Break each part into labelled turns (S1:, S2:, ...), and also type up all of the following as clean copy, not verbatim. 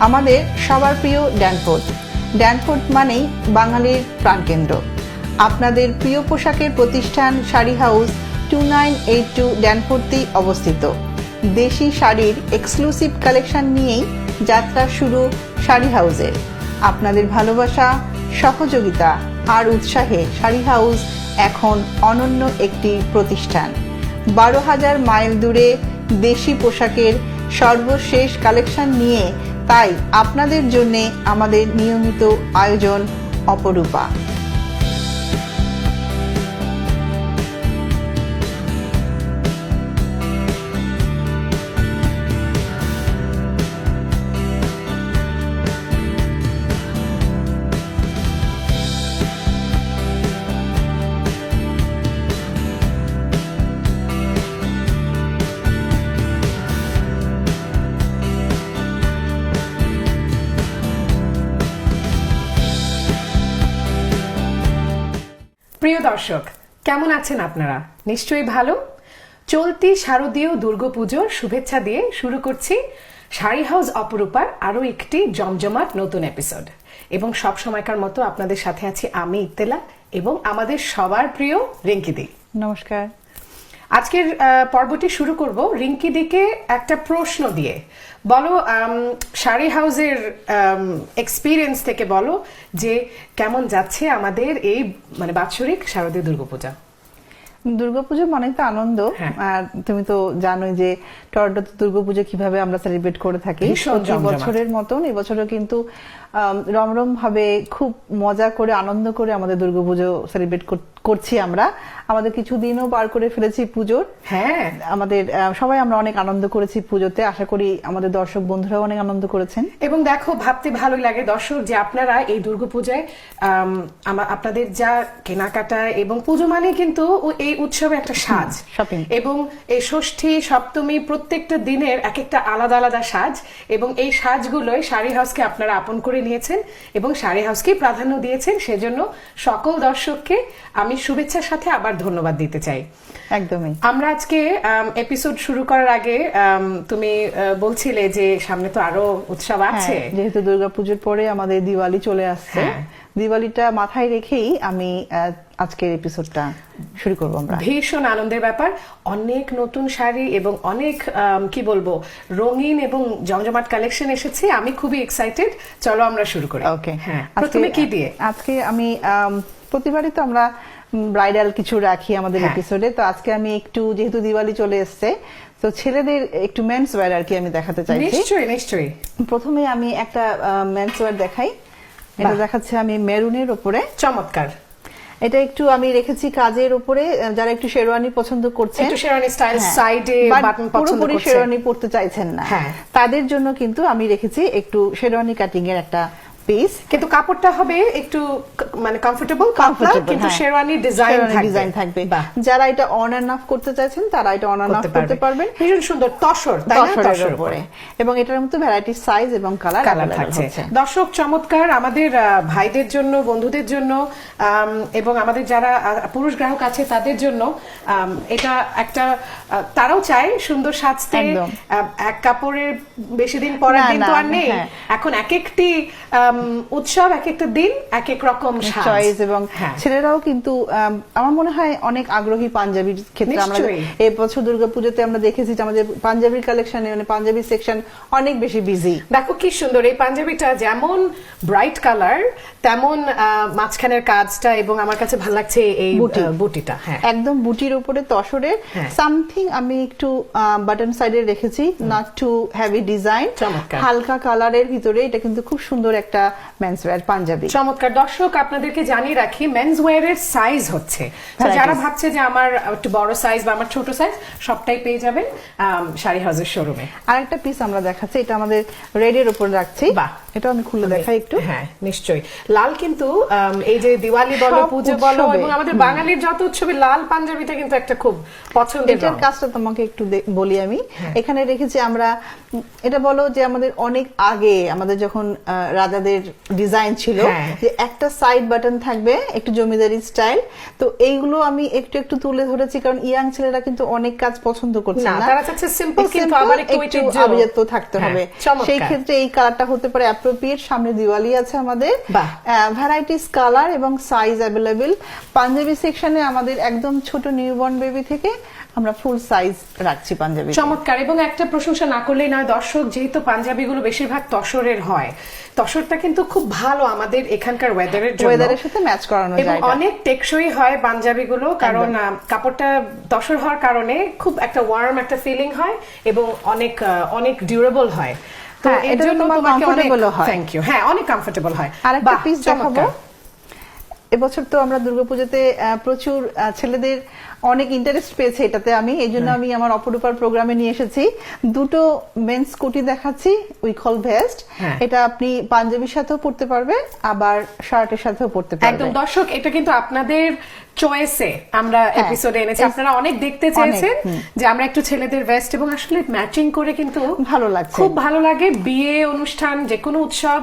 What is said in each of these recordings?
S1: আমাদের সবার প্রিয় ড্যানফোর্ড। ড্যানফোর্ড মানেই বাঙালির প্রাণকেন্দ্র। আপনাদের প্রিয় পোশাকের প্রতিষ্ঠান শাড়ি হাউস 2982 ড্যানফোর্ডেই অবস্থিত। দেশি শাড়ির এক্সক্লুসিভ কালেকশন নিয়েই যাত্রা শুরু শাড়ি হাউসের। আপনাদের ভালোবাসা, সহযোগিতা আর উৎসাহে শাড়ি হাউস এখন অনন্য একটি প্রতিষ্ঠান। 12,000 মাইল দূরে দেশি পোশাকের সর্বশেষ কালেকশন নিয়ে তাই আপনাদের জন্য আমাদের নিয়মিত আয়োজন অপরূপা।
S2: প্রিয় দর্শক, কেমন আছেন আপনারা? নিশ্চয়ই ভালো। চলতি শারদীয় দুর্গাপুজোর শুভেচ্ছা দিয়ে শুরু করছি শাড়ি হাউস অপরূপার আরো একটি জমজমাট নতুন এপিসোড। এবং সব সময়কার মতো আপনাদের সাথে আছি আমি ইত্তেলা এবং আমাদের সবার প্রিয় রিঙ্কি দি।
S1: নমস্কার।
S2: আজকের পর্বটি শুরু করব রিঙ্কি দিকে একটা প্রশ্ন দিয়ে। বলো, শাড়ি হাউসের এক্সপিরিয়েন্স থেকে বলো যে কেমন যাচ্ছে আমাদের এই বাৎসরিক শারদীয় দুর্গাপূজা।
S1: দুর্গাপুজো মানে তো আনন্দ। আর তুমি তো জানোই যে টরন্টোতে দুর্গাপুজো কিভাবে আমরা সেলিব্রেট করে থাকি। প্রতি বছরের মতন এবছরও কিন্তু রমরম ভাবে খুব মজা করে আনন্দ করে আমাদের দুর্গাপুজো সেলিব্রেট করছি আমরা। আমাদের কিছু দিনও পার করে ফেলেছি পুজোর।
S2: হ্যাঁ,
S1: আমাদের সবাই আমরা অনেক আনন্দ করেছি পুজোতে। আশা করি আমাদের দর্শক বন্ধুরাও অনেক আনন্দ করেছেন।
S2: এবং দেখো, ভাবতে ভালো লাগে দর্শক যে আপনারা এই দুর্গাপূজায় আপনাদের যা কেনাকাটা এবং পুজো মানে কিন্তু এই উৎসবে একটা সাজ,
S1: শপিং,
S2: এবং এই ষষ্ঠী সপ্তমী প্রত্যেকটা দিনের এক একটা আলাদা আলাদা সাজ, এবং এই সাজগুলোই শাড়ি হাউসকে আপনারা আপন করে নিয়েছেন এবং শাড়ি হাউসকে প্রাধান্য দিয়েছেন। সেজন্য সকল দর্শককে আমি শুভেচ্ছার সাথে আবার ধন্যবাদ দিতে চাই।
S1: একদমই।
S2: আমরা আজকে এপিসোড শুরু করার আগে তুমি বলছিলে যে সামনে তো আরো উৎসব আছে।
S1: যেহেতু দুর্গাপুজোর পরে আমাদের দিওয়ালি চলে আসছে, দিওয়ালিটা মাথায় রেখেই আমি আজকের এপিসোডটা শুরু করবো। আমরা
S2: ভীষণ আনন্দের ব্যাপার, অনেক নতুন শাড়ি এবং অনেক কি বলবো রঙিন এবং জমজমাট কালেকশন এসেছে। আমি খুবই এক্সাইটেড। চলো আমরা শুরু করি।
S1: ওকে,
S2: হ্যাঁ, প্রথমে কি দিয়ে?
S1: আজকে আমি প্রতিবারই তো আমরা ব্রাইডাল কিছু রাখি আমাদের এপিসোডে। তো আজকে আমি একটু, যেহেতু দিওয়ালি চলে এসছে, তো ছেলেদের একটু মেন্স ওয়্যার আর কি আমি দেখাতে চাইছি।
S2: নিশ্চয়ই নিশ্চয়ই।
S1: প্রথমে আমি একটা মেন্স ওয়্যার দেখাই। এটা দেখাচ্ছে আমি মেরুনের উপরে।
S2: চমৎকার।
S1: এটা একটু আমি রেখেছি কাজের উপরে। যারা একটু শেরওয়ানি পছন্দ করছেন,
S2: একটু শেরওয়ানি স্টাইল, সাইডে বাটন পছন্দ করছেন,
S1: পুরোপুরি শেরওয়ানি পরতে চাইছেন না,
S2: হ্যাঁ,
S1: তাদের জন্য কিন্তু আমি রেখেছি একটু শেরওয়ানি কাটিং এর একটা পিস।
S2: কিন্তু কাপড়টা হবে একটু কমফোর্টেবল, কিন্তু শেরওয়ানি ডিজাইন থাকবে।
S1: যারা এটা অন এন্ড অফ করতে চাইছেন তারা এটা অন এন্ড অফ করতে পারবেন।
S2: ভীষণ সুন্দর তসর, তাই না? তসরের উপরে,
S1: এবং এটার মধ্যে ভ্যারাইটি সাইজ এবং কালার
S2: থাকছে। দর্শক, চমৎকার। আমাদের ভাইদের জন্য, বন্ধুদের জন্য এবং আমাদের যারা পুরুষ গ্রাহক আছে তাদের জন্য এটা একটা, তারাও চায় সুন্দর সাজতে। এক কাপড়ের বেশি দিন পরার দিন তো আর নেই। এখন এক একটি উৎসব, এক একটা দিন এক এক রকম
S1: চয়েস। এবং ছেলেরাও কিন্তু আমার মনে হয় অনেক আগ্রহী পাঞ্জাবির ক্ষেত্রে। আমরা এই বছর দুর্গাপুজোতে আমরা দেখেছি যে আমাদের পাঞ্জাবির কালেকশনে, পাঞ্জাবি সেকশন অনেক বেশি বিজি।
S2: দেখো কি সুন্দর এই পাঞ্জাবিটা, যেমন ব্রাইট কালার তেমন মাঝখানের কাজটা, এবং আমার কাছে ভালো লাগছে এই বুটিটা।
S1: একদম বুটির উপরে তসরের সামথিং আমি একটু বাটন সাইডে রেখেছি, নট টু হেভি ডিজাইন, হালকা কালারের ভিতরে। এটা কিন্তু খুব সুন্দর একটা মেন্স ওয়্যার পাঞ্জাবি।
S2: চমৎকার। দর্শক, আপনাদেরকে জানিয়ে রাখি মেন্স ওয়্যারের সাইজ হচ্ছে, যারা ভাবছে যে আমার একটু বড় সাইজ বা আমার ছোট সাইজ, সবটাই পেয়ে যাবেন শাড়ি হাউসের শোরুমে।
S1: আরেকটা পিস আমরা দেখাচ্ছি, এটা আমাদের রেড এর উপর রাখছি।
S2: বাহ,
S1: এটা আমি খুলে দেখাই একটু।
S2: হ্যাঁ নিশ্চয়ই, লাল কিন্তু এই যে দিওয়ালি বলো,
S1: সব
S2: পুজো বলো,
S1: উৎসবে।
S2: এবং আমাদের বাঙালির যত উৎসবে লাল পাঞ্জাবিটা কিন্তু একটা খুব পছন্দের
S1: এটার
S2: রং।
S1: কাজটা তোমাকে একটু বলি আমি। এখানে রেখেছি আমরা, এটা বলো যে আমাদের অনেক আগে আমাদের যখন রাজাদের ডিজাইন ছিল,
S2: হ্যাঁ।
S1: যে একটা সাইড বাটন থাকবে একটু জমিদারি স্টাইল, তো এইগুলো আমি একটু একটু তুলে ধরেছি, কারণ ইয়াং ছেলেরা কিন্তু অনেক কাজ পছন্দ করছে
S2: না,
S1: না,
S2: তারা চাচ্ছে সিম্পল কিন্তু আবার একটু ঐতিহ্য
S1: আভিজাত্য থাকতে
S2: হ্যাঁ,
S1: হবে।
S2: চমৎকার।
S1: সেই ক্ষেত্রে এই কালারটা হতে পারে অ্যাপ্রোপ্রিয়েট। সামনে দিওয়ালি আছে আমাদের,
S2: বাহ।
S1: ভ্যারাইটিস কালার এবং সাইজ অ্যাভেলেবেল। পাঞ্জাবি সেকশনে আমাদের একদম ছোট নিউবর্ন বেবি থেকে আমরা ফুল সাইজ রাখছি পাঞ্জাবি।
S2: চমৎকার। এবং একটা প্রশংসা না করলেই নয়, দর্শক, যেহেতু পাঞ্জাবিগুলো বেশিরভাগ তসরের হয়, তসরটা কিন্তু খুব ভালো আমাদের এখানকার ওয়েদারের জন্য,
S1: ওয়েদারের সাথে ম্যাচ করানো
S2: এবং
S1: যায়।
S2: অনেক টেকসই হয় পাঞ্জাবিগুলো, কারণ কাপড়টা তসর হওয়ার কারণে খুব একটা ওয়ার্ম একটা ফিলিং হয় এবং অনেক অনেক ডিউরেবল হয়। তো
S1: হ্যাঁ,
S2: এর
S1: এটা
S2: জন্য
S1: তোমার
S2: তোমাকে অনেক
S1: comfortable হয়।
S2: Thank you. হ্যাঁ, অনেক কমফোর্টেবল হয়।
S1: আরেকটা
S2: বাহ,
S1: পিস দেখাবো।
S2: চমৎকার।
S1: এবছর তো আমরা দুর্গাপূজাতে প্রচুর ছেলেদের অনেক ইন্টারেস্ট পেয়েছে এটাতে, আমি এই জন্য আমি আমার অপরূপার প্রোগ্রামে নিয়ে এসেছি দুটো মেন্স কোটি দেখাচ্ছি, উইকল ভেস্ট।
S2: হ্যাঁ।
S1: এটা আপনি পাঞ্জাবির সাথেও পরতে পারবে, আবার শার্টের সাথেও পরতে পারবে।
S2: একদম দর্শক, এটা কিন্তু আপনাদের চয়েসে আমরা এপিসোডে এনেছি। আপনারা অনেক দেখতে চেয়েছেন যে আমরা একটু ছেলেদের ভেস্ট, এবং আসলে ম্যাচিং করে কিন্তু
S1: ভালো লাগছে,
S2: খুব ভালো লাগে। বিয়ে অনুষ্ঠান, যে কোনো উৎসব,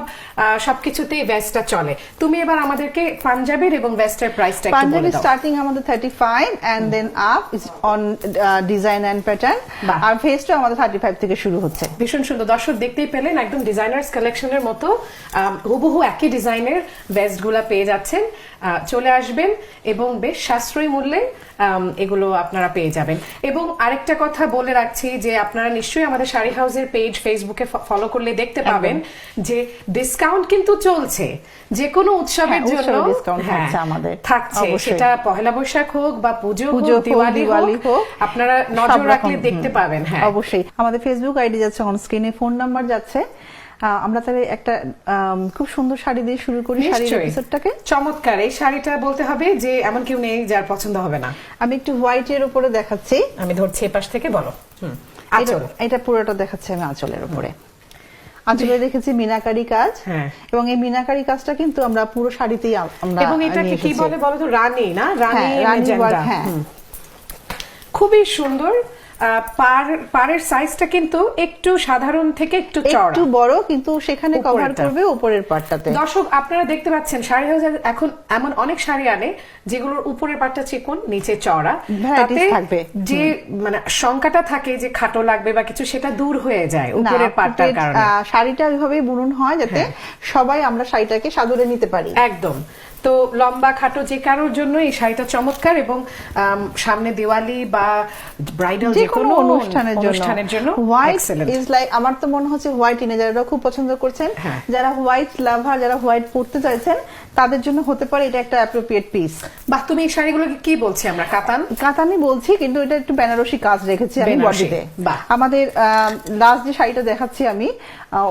S2: সবকিছুতেই ভেস্টটা চলে। তুমি এবার আমাদেরকে পাঞ্জাবের এবং ভেস্টের প্রাইসটা একটু বলে
S1: পাঞ্জাবি
S2: দাও।
S1: স্টার্টিং আমাদের 35 and then up is on design and pattern,
S2: বাহ।
S1: আর ভেস্টও আমাদের 35 থেকে শুরু হচ্ছে।
S2: ভীষণ সুন্দর। দর্শক দেখতেই পেলেন, একদম ডিজাইনার্স কালেকশনের মতো হুবহু একই ডিজাইনের ভেস্ট গুলা পেয়ে যাচ্ছেন। চলে আসবেন এবং বেশ সাশ্রয়ী মূল্যে এগুলো আপনারা পেয়ে যাবেন। এবং আরেকটা কথা বলে রাখছি যে আপনারা নিশ্চয়ই আমাদের শাড়ি হাউসের পেজ ফেসবুকে ফলো করলে দেখতে পাবেন যে ডিসকাউন্ট কিন্তু চলছে যে কোনো উৎসবের
S1: হ্যাঁ,
S2: জন্য।
S1: উৎসবে discount থাকছে আমাদের।
S2: থাকছে,
S1: অবশ্যই।
S2: সেটা পহেলা বৈশাখ হোক বা পুজো হোক,
S1: পুজো হোক,
S2: দিওয়ালি
S1: দিওয়ালি হোক,
S2: আপনারা নজর রাখলে দেখতে পাবেন। হ্যাঁ,
S1: অবশ্যই। আমাদের ফেসবুক আইডি যাচ্ছে, অন স্ক্রিনে ফোন নাম্বার যাচ্ছে। আমরা তাহলে একটা খুব সুন্দর শাড়ি দিয়ে শুরু করি শাড়ির
S2: নিশ্চয়ই।
S1: এপিসোডটাকে।
S2: চমৎকার। এই শাড়িটা বলতে হবে যে এমন কেউ নেই যার পছন্দ হবে না।
S1: আমি একটু হোয়াইটের উপরে দেখাচ্ছি,
S2: আমি ধরছি এপাশ থেকে, বলো। আঁচল।
S1: এটা পুরোটা দেখাচ্ছি আমি আঁচলের উপরে। আঁচলে রেখেছি মিনাকারি কাজ,
S2: হ্যাঁ।
S1: এবং এই মিনাকারি কাজটা কিন্তু আমরা পুরো শাড়িতেই আমরা
S2: এবং এটাকে
S1: নিয়ে
S2: কি
S1: এসেছি।
S2: বলে বলো তো? রানী না? রানী
S1: হ্যাঁ, রানী
S2: ম্যাজেন্টা।
S1: ওয়ার্ক, হ্যাঁ।
S2: খুবই সুন্দর। পাড়ের সাইজটা কিন্তু একটু সাধারণ থেকে একটু চওড়া,
S1: একটু বড়, কিন্তু সেখানে কভার
S2: উপরেরটা।
S1: করবে উপরের পাটটাতে।
S2: দর্শক আপনারা দেখতে পাচ্ছেন শাড়ি হাউস এখন এমন অনেক শাড়ি আনে যেগুলোর উপরের পাটটা চিকন, নিচে চওড়া,
S1: Varieties
S2: তাতে
S1: থাকবে।
S2: যে মানে শঙ্কাটা থাকে যে খাটো লাগবে বা কিছু, সেটা দূর হয়ে যায় উপরের পাটটার কারণে।
S1: শাড়িটা ওইভাবেই বুনন হয় যাতে সবাই আমরা শাড়িটাকে সাদরে নিতে পারি।
S2: একদম। তো লম্বা খাটো যে কারোর জন্য এই শাড়িটা চমৎকার, এবং সামনে দিওয়ালি বা ব্রাইডাল
S1: যে
S2: যে কোনো
S1: অনুষ্ঠানের জন্য হোয়াইট
S2: excellent।
S1: ইজ লাইক, আমার তো মনে হচ্ছে হোয়াইট টিনেজাররা খুব পছন্দ করছেন।
S2: হ্যাঁ।
S1: যারা হোয়াইট লাভার, যারা হোয়াইট পরতে চাইছেন, তাদের জন্য হতে পারে এটা একটা অ্যাপ্রোপ্রিয়েট পিস।
S2: বাহ, তুমি এই শাড়িগুলোকে কি বলছি আমরা? কাতান?
S1: কাতানি বলছি, কিন্তু এটা একটু বেনারসি কাজ রেখেছি আমি
S2: বেনারসি,
S1: বডিতে।
S2: বাহ।
S1: আমাদের লাস্ট যে শাড়িটা দেখাচ্ছি আমি,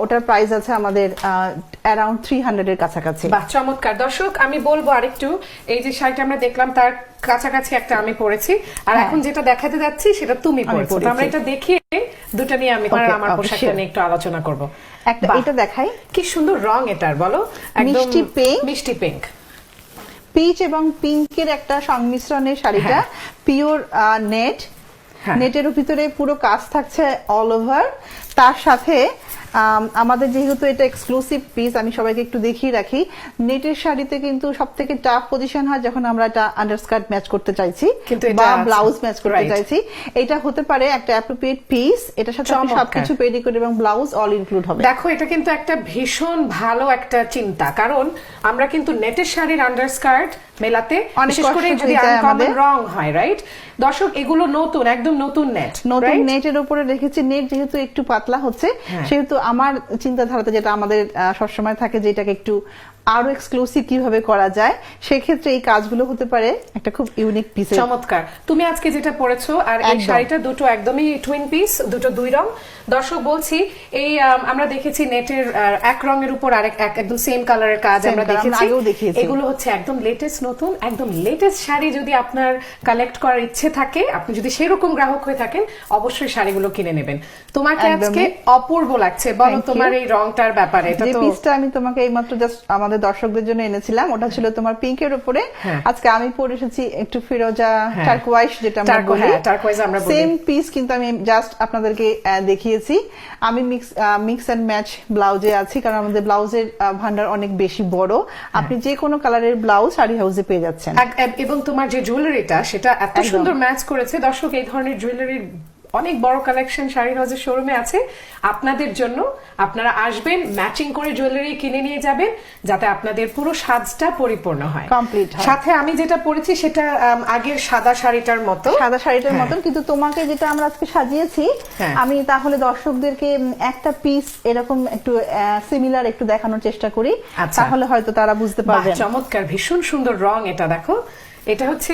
S1: ওটার প্রাইস আছে আমাদের অ্যারাউন্ড 300 এর কাছাকাছি।
S2: বাহ, চমৎকার। দর্শক আমি বলবো আরেকটু, এই যে শাড়িটা আমরা দেখলাম তার কাছাকাছি একটা আমি পরেছি, আর
S1: হ্যাঁ।
S2: এখন যেটা দেখাতে যাচ্ছি সেটা তুমি পরেছো। তো আমরা এটা দেখিয়ে দুটো নিয়ে আমি
S1: Okay,
S2: আমার পোশাকটা
S1: sure.
S2: নিয়ে একটু আলোচনা করব।
S1: একটা
S2: বাহ,
S1: এটা দেখাই,
S2: কি সুন্দর রং এটার, বলো। একদম
S1: মিষ্টি pink।
S2: মিষ্টি পিঙ্ক।
S1: পিচ এবং পিঙ্কের একটা সংমিশ্রণের শাড়িটা,
S2: হ্যাঁ।
S1: পিওর নেট,
S2: হ্যাঁ।
S1: নেটের ভিতরে পুরো কাজ থাকছে অল ওভার। তার সাথে আমাদের যেহেতু এটা এক্সক্লুসিভ পিস, আমি সবাইকে একটু দেখিয়ে রাখি, নেটের শাড়িতে কিন্তু সব থেকে টাফ পজিশন হয় যখন আমরা এটা আন্ডারস্কার্ট ম্যাচ করতে চাইছি
S2: কিন্তু এটা
S1: বা
S2: আছে।
S1: ব্লাউজ ম্যাচ করতে
S2: Right.
S1: চাইছি। এটা হতে পারে একটা অ্যাপ্রোপ্রিয়েট পিস, এটার সাথে আপনি
S2: চমৎকার।
S1: সবকিছু পেডিকোট এবং ব্লাউজ অল ইনক্লুড হবে।
S2: দেখো, এটা কিন্তু একটা ভীষণ ভালো একটা চিন্তা, কারণ আমরা কিন্তু নেটের শাড়ির আন্ডারস্কার্ট মেলাতে
S1: অনেক
S2: বিশেষ করে
S1: কষ্ট
S2: যদি
S1: হয়ে যায়
S2: আনকমন
S1: আমাদের।
S2: রং হয়, রাইট? দর্শক এগুলো নতুন, একদম নতুন নেট,
S1: নতুন
S2: right?
S1: নেটের উপরে রেখেছি। নেট যেহেতু একটু পাতলা হচ্ছে,
S2: হ্যাঁ।
S1: সেহেতু আমার চিন্তাধারাতে যেটা আমাদের সবসময় থাকে, যেটাকে একটু আরো এক্সক্লুসিভ কিভাবে করা যায়, সেক্ষেত্রে এই কাজগুলো হতে পারে একটা খুব ইউনিক পিস।
S2: চমৎকার। তুমি আজকে যেটা পরেছো আর এই
S1: একদম।
S2: শাড়িটা দুটো একদমই টুইন পিস, দুটো দুই রং। দর্শক বলছি এই আমরা দেখেছি নেটের এক রঙের উপর আরেক একদম সেম কালারের কাজ
S1: Same
S2: আমরা
S1: color, আমরা
S2: দেখেছি।
S1: আগেও দেখিয়েছি।
S2: এগুলো হচ্ছে একদম লেটেস্ট নতুন, একদম লেটেস্ট শাড়ি। যদি আপনার কালেক্ট করার ইচ্ছে থাকে, আপনি যদি সেরকম গ্রাহক হয়ে থাকেন, অবশ্যই শাড়িগুলো কিনে নেবেন। তোমাকে আজকে
S1: একদমই।
S2: অপূর্ব লাগছে, বলো
S1: Thank you.
S2: তোমার এই রংটার ব্যাপারে। এটা
S1: যে
S2: তো
S1: পিসটা আমি তোমাকে এইমাত্র জাস্ট আমাদের দর্শকদের জন্য এনেছিলাম, ওটা ছিল তোমার পিঙ্কের উপরে।
S2: হ্যাঁ।
S1: আজকে আমি পরে এসেছি একটু ফিরোজা
S2: হ্যাঁ।
S1: টার্কোয়াইশ, যেটা আমরা বলি।
S2: হ্যাঁ, টার্কোয়াইজ আমরা বলি।
S1: সেম পিস কিন্তু আমি জাস্ট আপনাদেরকে দেখিয়েছি। আমি মিক্স এন্ড ম্যাচ ব্লাউজে আছি, কারণ আমাদের ব্লাউজের ভান্ডার অনেক বেশি বড়। আপনি যে কোনো কালারের ব্লাউজ শাড়ি হাউসে পেয়ে যাচ্ছেন।
S2: এবং তোমার যে জুয়েলারিটা সেটা এত
S1: একদম।
S2: সুন্দর ম্যাচ করেছে। দর্শক, এই ধরনের জুয়েলারির অনেক বড় কালেকশন শাড়ি হাউসের শোরুমে আছে আপনাদের জন্য। আপনারা আসবেন, ম্যাচিং করে জুয়েলারি কিনে নিয়ে যাবেন, যাতে আপনাদের পুরো সাজটা পরিপূর্ণ হয়,
S1: Complete হয়।
S2: সাথে আমি যেটা পরেছি সেটা আগের সাদা শাড়িটার মতো,
S1: সাদা শাড়িটার
S2: হ্যাঁ।
S1: মতন, কিন্তু তোমাকে যেটা আমরা আজকে সাজিয়েছি,
S2: হ্যাঁ।
S1: আমি তাহলে দর্শকদেরকে একটা পিস এরকম একটু সিমিলার একটু দেখানোর চেষ্টা করি,
S2: আচ্ছা।
S1: তাহলে হয়তো তারা বুঝতে
S2: বাহ,
S1: পারবেন।
S2: চমৎকার, ভীষণ সুন্দর রং। এটা দেখো, এটা হচ্ছে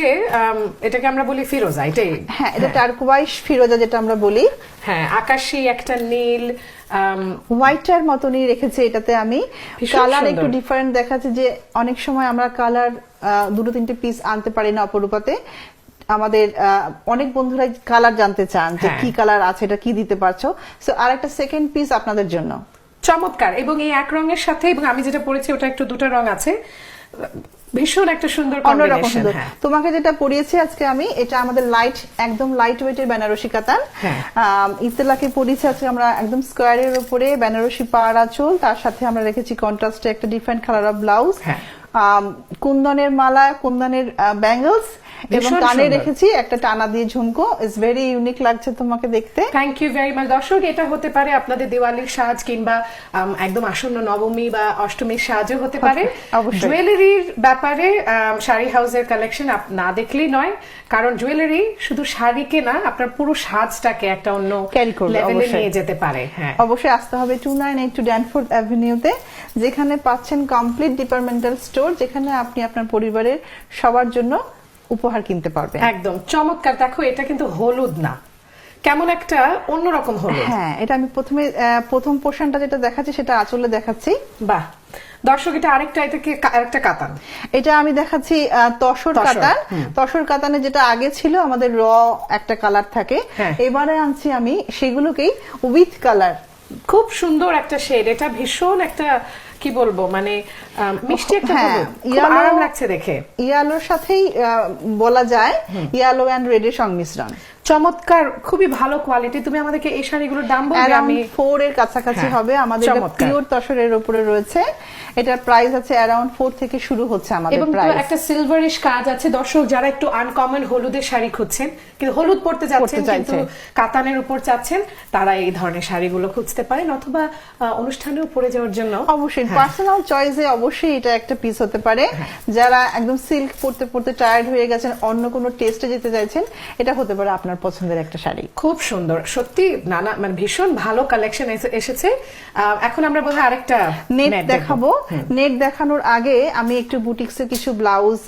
S2: এটাকে আমরা বলি ফিরোজা, এটাই।
S1: হ্যাঁ, এটা টার্কোয়াইশ ফিরোজা যেটা আমরা বলি।
S2: হ্যাঁ, আকাশী একটা নীল,
S1: হোয়াইটার মতনই রেখেছি এটাতে আমি।
S2: ভীষণ
S1: কালার
S2: সুন্দর।
S1: একটু ডিফারেন্ট দেখাচ্ছে, যে অনেক সময় আমরা কালার দুটো তিনটে পিস আনতে পারি না অপরূপাতে। আমাদের অনেক বন্ধুরা কালার জানতে চান যে
S2: হ্যাঁ।
S1: কি কালার আছে, এটা কি দিতে পারছো। সো আর একটা সেকেন্ড পিস আপনাদের জন্য।
S2: চমৎকার। এবং এই এক রঙের সাথে, এবং আমি যেটা পরেছি ওটা একটু দুটো রং আছে, ভীষণ একটা সুন্দর
S1: অন্যরকম
S2: কম্বিনেশন।
S1: সুন্দর।
S2: হ্যাঁ,
S1: তোমাকে যেটা পরিয়েছি আজকে আমি, এটা আমাদের লাইট, একদম লাইট ওয়েটের বেনারসি কাতান।
S2: হ্যাঁ।
S1: ইত্তেলাকে পরিয়েছি আজকে আমরা একদম স্কোয়ারের উপরে বেনারসি পাড় আঁচল, তার সাথে আমরা রেখেছি কন্ট্রাস্টে একটা ডিফারেন্ট কালার অফ ব্লাউজ,
S2: হ্যাঁ।
S1: কুন্দনের মালা, কুন্দনের ব্যাঙ্গলস, এবং
S2: ভীষণ
S1: কানে
S2: সুন্দর।
S1: রেখেছি একটা টানা দিয়ে ঝুমকো। ইটস ভেরি ইউনিক লাগছে তোমাকে দেখতে।
S2: Thank you very much. দর্শক, এটা হতে পারে আপনাদের দিওয়ালির সাজ, কিংবা একদম আসন্ন নবমী বা অষ্টমীর সাজও হতে পারে।
S1: অবশ্যই।
S2: জুয়েলারির ব্যাপারে শাড়ি হাউসের কালেকশন না দেখলেই নয়, কারণ জুয়েলারি শুধু শাড়িকে না, আপনার পুরো সাজটাকে একটা অন্য
S1: Carry করবে,
S2: লেভেলে
S1: অবশ্যই।
S2: নিয়ে যেতে পারে। হ্যাঁ,
S1: অবশ্যই আসতে হবে 298 ড্যানফোর্ড অ্যাভিনিউতে, যেখানে পাচ্ছেন কমপ্লিট ডিপার্টমেন্টাল স্টোর, যেখানে আপনি আপনার পরিবারের সবার জন্য উপহার কিনতে পারবেন।
S2: একদম চমৎকার। দেখো, এটা কিন্তু হলুদ না, কেমন একটা অন্যরকম হলুদ।
S1: হ্যাঁ, এটা আমি প্রথম পোর্শনটা যেটা দেখাচ্ছি সেটা আঁচলে দেখাচ্ছি।
S2: বাহ, দর্শক, এটা আরেকটা কাতান।
S1: এটা আমি দেখাচ্ছি তসর
S2: তসর,
S1: কাতান। তসর কাতানে যেটা আগে ছিল আমাদের র একটা কালার থাকে,
S2: হ্যাঁ।
S1: এবারে আনছি আমি সেগুলোকেই উইথ কালার।
S2: খুব সুন্দর একটা শেড, এটা ভীষণ একটা, কি বলবো, মানে মিষ্টি একটা
S1: হ্যাঁ,
S2: হলুদ, খুব
S1: yellow-
S2: আরাম লাগছে দেখে।
S1: ইয়ালোর সাথেই বলা যায় ইয়েলো অ্যান্ড রেডের সংমিশ্রণ।
S2: চমৎকার, খুবই ভালো কোয়ালিটি। তুমি আমাদেরকে এই শাড়িগুলোর দাম বলবে?
S1: অ্যারাউন্ড
S2: আমি
S1: 4 এর কাছাকাছি
S2: হ্যাঁ,
S1: হবে। আমাদের
S2: চমৎকার।
S1: পিওর তসরের উপরে রয়েছে। এটার প্রাইস আছে অ্যারাউন্ড 4 থেকে শুরু হচ্ছে আমাদের
S2: এবং তো
S1: প্রাইস।
S2: একটা সিলভারিশ কাজ আছে। দর্শক, যারা একটু আনকমন হলুদের শাড়ি খুঁজছেন, কিন্তু হলুদ পরতে যাচ্ছেন কিন্তু কাতানের উপর চাচ্ছেন, তারা এই ধরনের শাড়িগুলো খুঁজতে পারেন, অথবা অনুষ্ঠানেও পরে যাওয়ার জন্য।
S1: অবশ্যই পার্সোনাল চয়েসে অবশ্যই এটা একটা পিস হতে পারে। যারা একদম সিল্ক পরতে পরতে টায়ার্ড হয়ে গেছেন, অন্য কোনো টেস্টে যেতে চাইছেন, এটা হতে পারে আপনার পছন্দের একটা শাড়ি।
S2: খুব সুন্দর, সত্যি মানে ভীষণ ভালো কালেকশন এসেছে। এখন আমরা বোধহয় আরেকটা
S1: নেট
S2: net
S1: দেখাবো। নেট দেখানোর আগে আমি একটু বুটিক্সের কিছু ব্লাউজ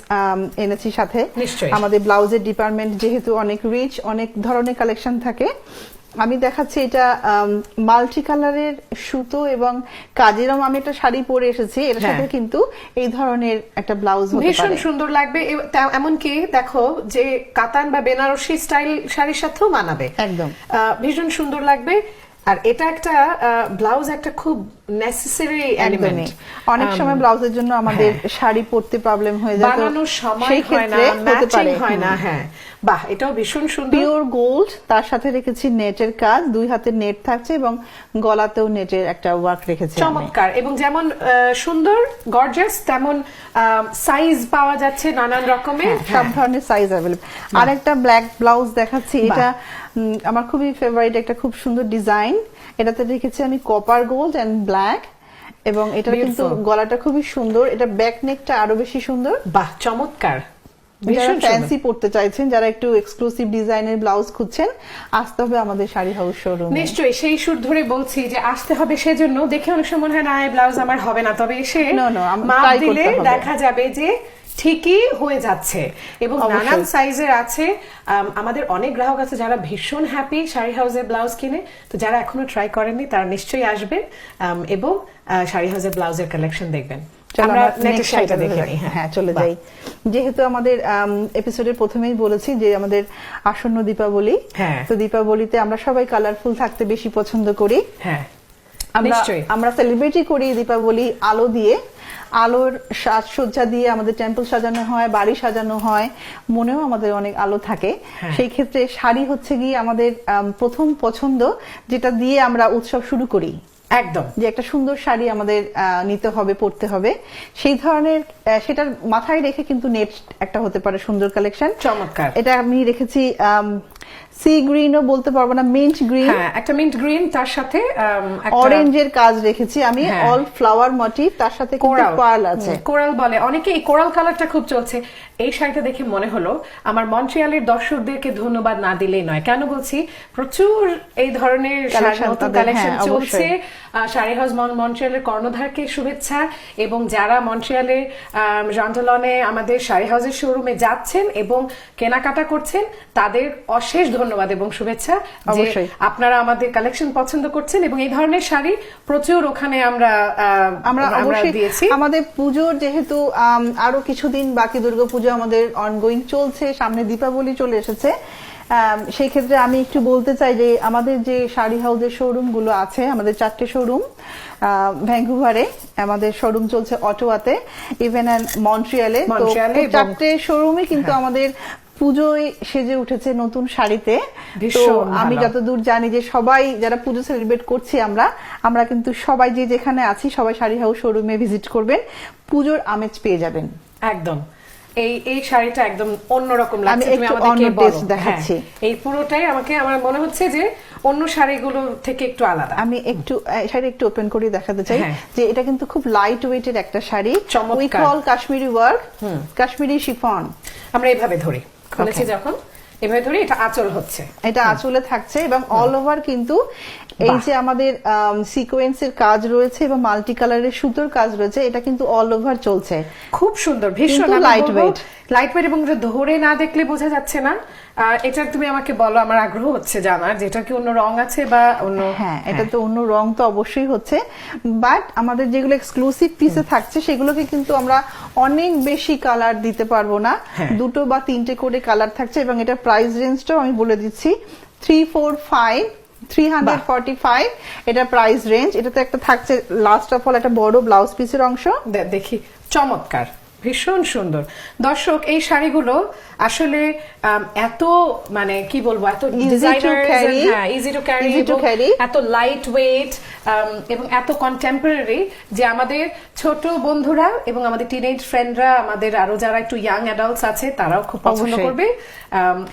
S1: এনেছি সাথে।
S2: নিশ্চয়ই।
S1: আমাদের ব্লাউজের ডিপার্টমেন্ট যেহেতু অনেক রিচ, অনেক ধরনের কালেকশন থাকে। আমি দেখাচ্ছি এটা মাল্টি কালারের সুতো এবং কাজেরম। আমি একটা শাড়ি পরে এসেছি, এর সাথে
S2: হ্যাঁ।
S1: কিন্তু এই ধরনের একটা ব্লাউজ হতে
S2: ভীষণ
S1: পারে।
S2: সুন্দর লাগবে। এমনকি দেখো যে কাতান বা বেনারসি স্টাইল শাড়ির সাথেও মানাবে,
S1: একদম
S2: ভীষণ সুন্দর লাগবে। আর এটা একটা ব্লাউজ, একটা খুব নেসেসারি এলিমেন্ট।
S1: অনেক সময় ব্লাউজের জন্য আমাদের শাড়ি পরতে প্রবলেম হয়ে যায়, তো
S2: বানানোর সময়
S1: সেই
S2: হয় না,
S1: ক্ষেত্রে হতে
S2: ম্যাচিং
S1: পারে।
S2: হয় না। হ্যাঁ, বাহ, এটাও ভীষণ সুন্দর।
S1: পিওর গোল্ড, তার সাথে রেখেছি নেটের কাজ, 2 হাতের নেট থাকছে এবং গলাতেও নেটের একটা ওয়ার্ক রেখেছি আমি।
S2: চমৎকার। এবং যেমন সুন্দর গর্জিয়াস, তেমন সাইজ পাওয়া যাচ্ছে নানান রকমের,
S1: সব ধরনের সাইজ অ্যাভেলেবল। আর একটা ব্ল্যাক ব্লাউজ দেখাচ্ছি, এটা আমার খুবই ফেভারিট, একটা খুব সুন্দর ডিজাইন। এটাতে রেখেছি আমি কপার গোল্ড এন্ড ব্ল্যাক, এবং এটা কিন্তু গলাটা খুবই সুন্দর, এটা ব্যাক নেকটা আরো বেশি সুন্দর।
S2: বাহ, চমৎকার।
S1: যারা ফ্যান্সি পড়তে চাইছেন, যারা একটু এক্সক্লুসিভ ডিজাইনের ব্লাউজ খুঁজছেন, আসতে হবে আমাদের শাড়ি হাউস শোরুমে।
S2: নিশ্চয়ই, সেই সুর ধরে বলছি যে আসতে হবে। সেজন্য দেখে অনেক সময় মনে হয় না এই ব্লাউজ আমার হবে না, তবে এসে মাপ দিলে দেখা যাবে যে ঠিকই হয়ে যাচ্ছে এবং নানান সাইজের আছে। আমাদের অনেক গ্রাহক আছে যারা ভীষণ হ্যাপি শাড়ি হাউসের ব্লাউজ কিনে। তো যারা এখনো ট্রাই করেননি তারা নিশ্চয়ই আসবেন এবং শাড়ি হাউসের ব্লাউজের কালেকশন দেখবেন। আমরা নেক্সট শাড়িটা দেখে নিই।
S1: হ্যাঁ, চলে যাই। যেহেতু আমাদের এপিসোডের প্রথমেই বলেছি যে আমাদের আসন্ন দীপাবলি, তো দীপাবলিতে আমরা সবাই কালারফুল থাকতে বেশি পছন্দ করি।
S2: হ্যাঁ,
S1: আমরা সেলিব্রেটই করি দীপাবলি আলো দিয়ে, আলোর সাজসজ্জা দিয়ে আমাদের টেম্পল সাজানো হয়, বাড়ি সাজানো হয়, মনেও আমাদের অনেক আলো থাকে। সেই ক্ষেত্রে শাড়ি হচ্ছে গিয়ে আমাদের প্রথম পছন্দ, যেটা দিয়ে আমরা উৎসব শুরু করি।
S2: একদম,
S1: যে একটা সুন্দর শাড়ি আমাদের নিতে হবে, পরতে হবে, সেই ধরনের সেটার মাথায় রেখে কিন্তু নেক্সট একটা হতে পারে সুন্দর কালেকশন।
S2: চমৎকার।
S1: এটা আমি রেখেছি সি গ্রিনও বলতে পারবো না, মিন্ট গ্রিন।
S2: হ্যাঁ, একটা মিন্ট গ্রিন, তার সাথে
S1: অরেঞ্জের কাজ রেখেছি আমি, অল ফ্লাওয়ার মোটিভ, তার সাথে পার্ল আছে।
S2: কোরাল বলে অনেকে, এই কোরাল কালারটা খুব চলছে। এই শাড়িটা দেখে মনে হলো আমার মন্ট্রিয়ালের দর্শকদেরকে ধন্যবাদ না দিলেই নয়। কেন বলছি, প্রচুর এই ধরনের নতুন কালেকশন চলছে। শাড়ি হাউস মন্ট্রিয়ালের কর্ণধারকে শুভেচ্ছা, এবং যারা মন্ট্রিয়ালে জান্টলনে আমাদের শাড়ি হাউসের শোরুমে যাচ্ছেন এবং কেনাকাটা করছেন তাদের অশেষ ধন্যবাদ এবং শুভেচ্ছা যে আপনারা আমাদের কালেকশন পছন্দ করছেন এবং এই ধরনের শাড়ি প্রচুর ওখানে আমরা
S1: অবশ্যই
S2: দিয়েছি।
S1: আমাদের পুজোর যেহেতু আরো কিছুদিন বাকি, দুর্গাপুজো আমাদের অনগোয়িং চলছে, সামনে দীপাবলি চলে এসেছে, সেই ক্ষেত্রে আমি একটু বলতে চাই যে আমাদের যে শাড়ি হাউসের শোরুম গুলো আছে, আমাদের 4টে শোরুম ভ্যাঙ্কুভারে, আমাদের শোরুম চলছে অটোয়াতে, ইভেন মন্ট্রিয়ালে। তো 4টে শোরুমই কিন্তু আমাদের পুজোয় সেজে উঠেছে নতুন শাড়িতে। তো আমি যতদূর জানি যে সবাই যারা পুজো সেলিব্রেট করছি আমরা কিন্তু সবাই যে যেখানে আছি সবাই শাড়ি হাউস শোরুমে ভিজিট করবেন, পুজোর আমেজ পেয়ে যাবেন।
S2: একদম, এই শাড়িটা একদম অন্যরকম লাগছে। তুমি আমাদেরকে দেখাচ্ছি, এই পুরোটাই আমার মনে হচ্ছে যে অন্য শাড়িগুলো থেকে একটু আলাদা।
S1: আমি একটু শাড়ি একটু ওপেন করে দেখাতে চাই যে এটা কিন্তু খুব লাইট ওয়েটের একটা sari, with all Kashmiri work, Kashmiri chiffon.
S2: আমরা এইভাবে ধরি, খুলেছি যখন এভাবে ধরি, এটা আঁচল হচ্ছে,
S1: এটা আঁচলে থাকছে এবং অল ওভার কিন্তু এই যে আমাদের সিকোয়েন্সের কাজ রয়েছে এবং মাল্টি কালারের সুতোর কাজ রয়েছে, এটা কিন্তু অল ওভার চলছে।
S2: খুব সুন্দর, ভীষণ লাইট ওয়েট এবং ধরে না দেখলে বোঝা যাচ্ছে না। এটা তুমি আমাকে বলো, আমার আগ্রহ হচ্ছে জানার যেটা কি অন্য রং আছে বা অন্য।
S1: হ্যাঁ, এটা তো অন্য রং তো অবশ্যই হচ্ছে, বাট আমাদের যেগুলো এক্সক্লুসিভ পিসে থাকছে সেগুলোকে কিন্তু আমরা অনেক বেশি কালার দিতে পারবো না, 2 বা 3টে করে কালার থাকছে। এবং এটা প্রাইস রেঞ্জটাও আমি বলে দিচ্ছি, 345 এটা প্রাইস রেঞ্জ। এটাতে একটা থাকছে লাস্ট অফ অল একটা বড় ব্লাউজ পিসের অংশ,
S2: দেখি চমৎকার, ভীষণ সুন্দর। দর্শক, এই শাড়িগুলো আসলে এত মানে কি বলবো, এত ইজি টু ক্যারি, এত লাইট ওয়েট এবং এত কন্টেম্পোরারি যে আমাদের ছোট বন্ধুরা এবং আমাদের টিনেজ ফ্রেন্ডরা, আমাদের আরো যারা একটু ইয়াং অ্যাডাল্টস আছে তারাও খুব পছন্দ করবে।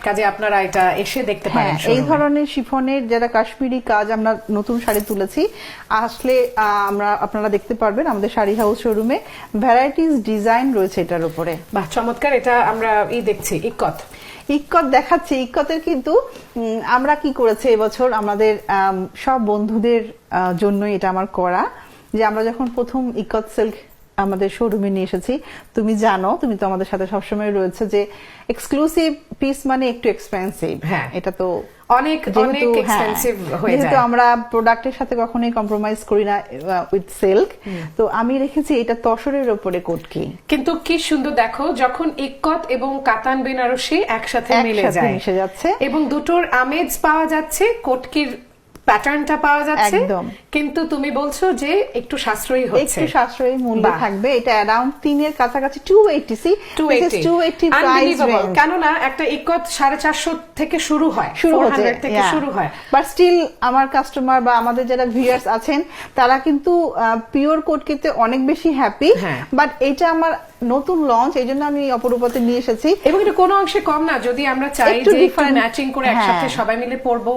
S2: কাজে আপনারা এটা এসে দেখতে পারেন।
S1: এই ধরনের শিফনের যারা কাশ্মীরি কাজ আমরা নতুন শাড়ি তুলেছি, আসলে আপনারা দেখতে পারবেন আমাদের শাড়ি হাউস শোরুমে ভ্যারাইটিস ডিজাইন রয়েছে এটার উপরে।
S2: বাহ, চমৎকার। এটা আমরা দেখছি
S1: ইক্কত দেখাচ্ছি। ইক্কতের কিন্তু আমরা কি করেছি এবছর আমাদের সব বন্ধুদের জন্যই এটা আমার করা, যে আমরা যখন প্রথম ইক্কত সিল্ক আমাদের শোরুমে নিয়ে এসেছি, তুমি জানো, তুমি তো আমাদের সাথে সবসময় রয়েছে, যে এক্সক্লুসিভ পিস মানে একটু এক্সপেন্সিভ।
S2: হ্যাঁ,
S1: এটা তো
S2: অনেক এক্সপেন্সিভ হয়ে যায়,
S1: যেহেতু আমরা প্রোডাক্টের সাথে কখনোই কম্প্রোমাইজ করি না উইথ সিল্ক। তো আমি রেখেছি এটা তসরের উপরে কোটকি,
S2: কিন্তু কি সুন্দর দেখো, যখন ইক্কত এবং কাতান বেনারসি একসাথে মিশে যাচ্ছে এবং দুটোর আমেজ পাওয়া যাচ্ছে, কোটকির প্যাটার্নটা পাওয়া যাচ্ছে, কিন্তু তুমি বলছো যে একটু সাশ্রয়ী হচ্ছে,
S1: একটু সাশ্রয়ী মূল্য থাকবে। এটা অ্যারাউন্ড 3 এর কাছাকাছি, 280 প্রাইস রেঞ্জ।
S2: কেননা একটা ইক্কত 450 থেকে শুরু হয়, 400 থেকে শুরু হয়,
S1: বাট স্টিল আমার কাস্টমার বা আমাদের যারা ভিউয়ার্স আছেন তারা কিন্তু পিওর কোটকিতে অনেক বেশি হ্যাপি। বাট এটা আমার নতুন লঞ্চ, এই জন্য আমি অপরূপাতে নিয়ে এসেছি।
S2: এবং এটা কোনো অংশে কম না, যদি আমরা চাই
S1: একটু
S2: যে একটু
S1: different,
S2: ম্যাচিং করে একসাথে
S1: হ্যাঁ।
S2: সবাই মিলে পরবো,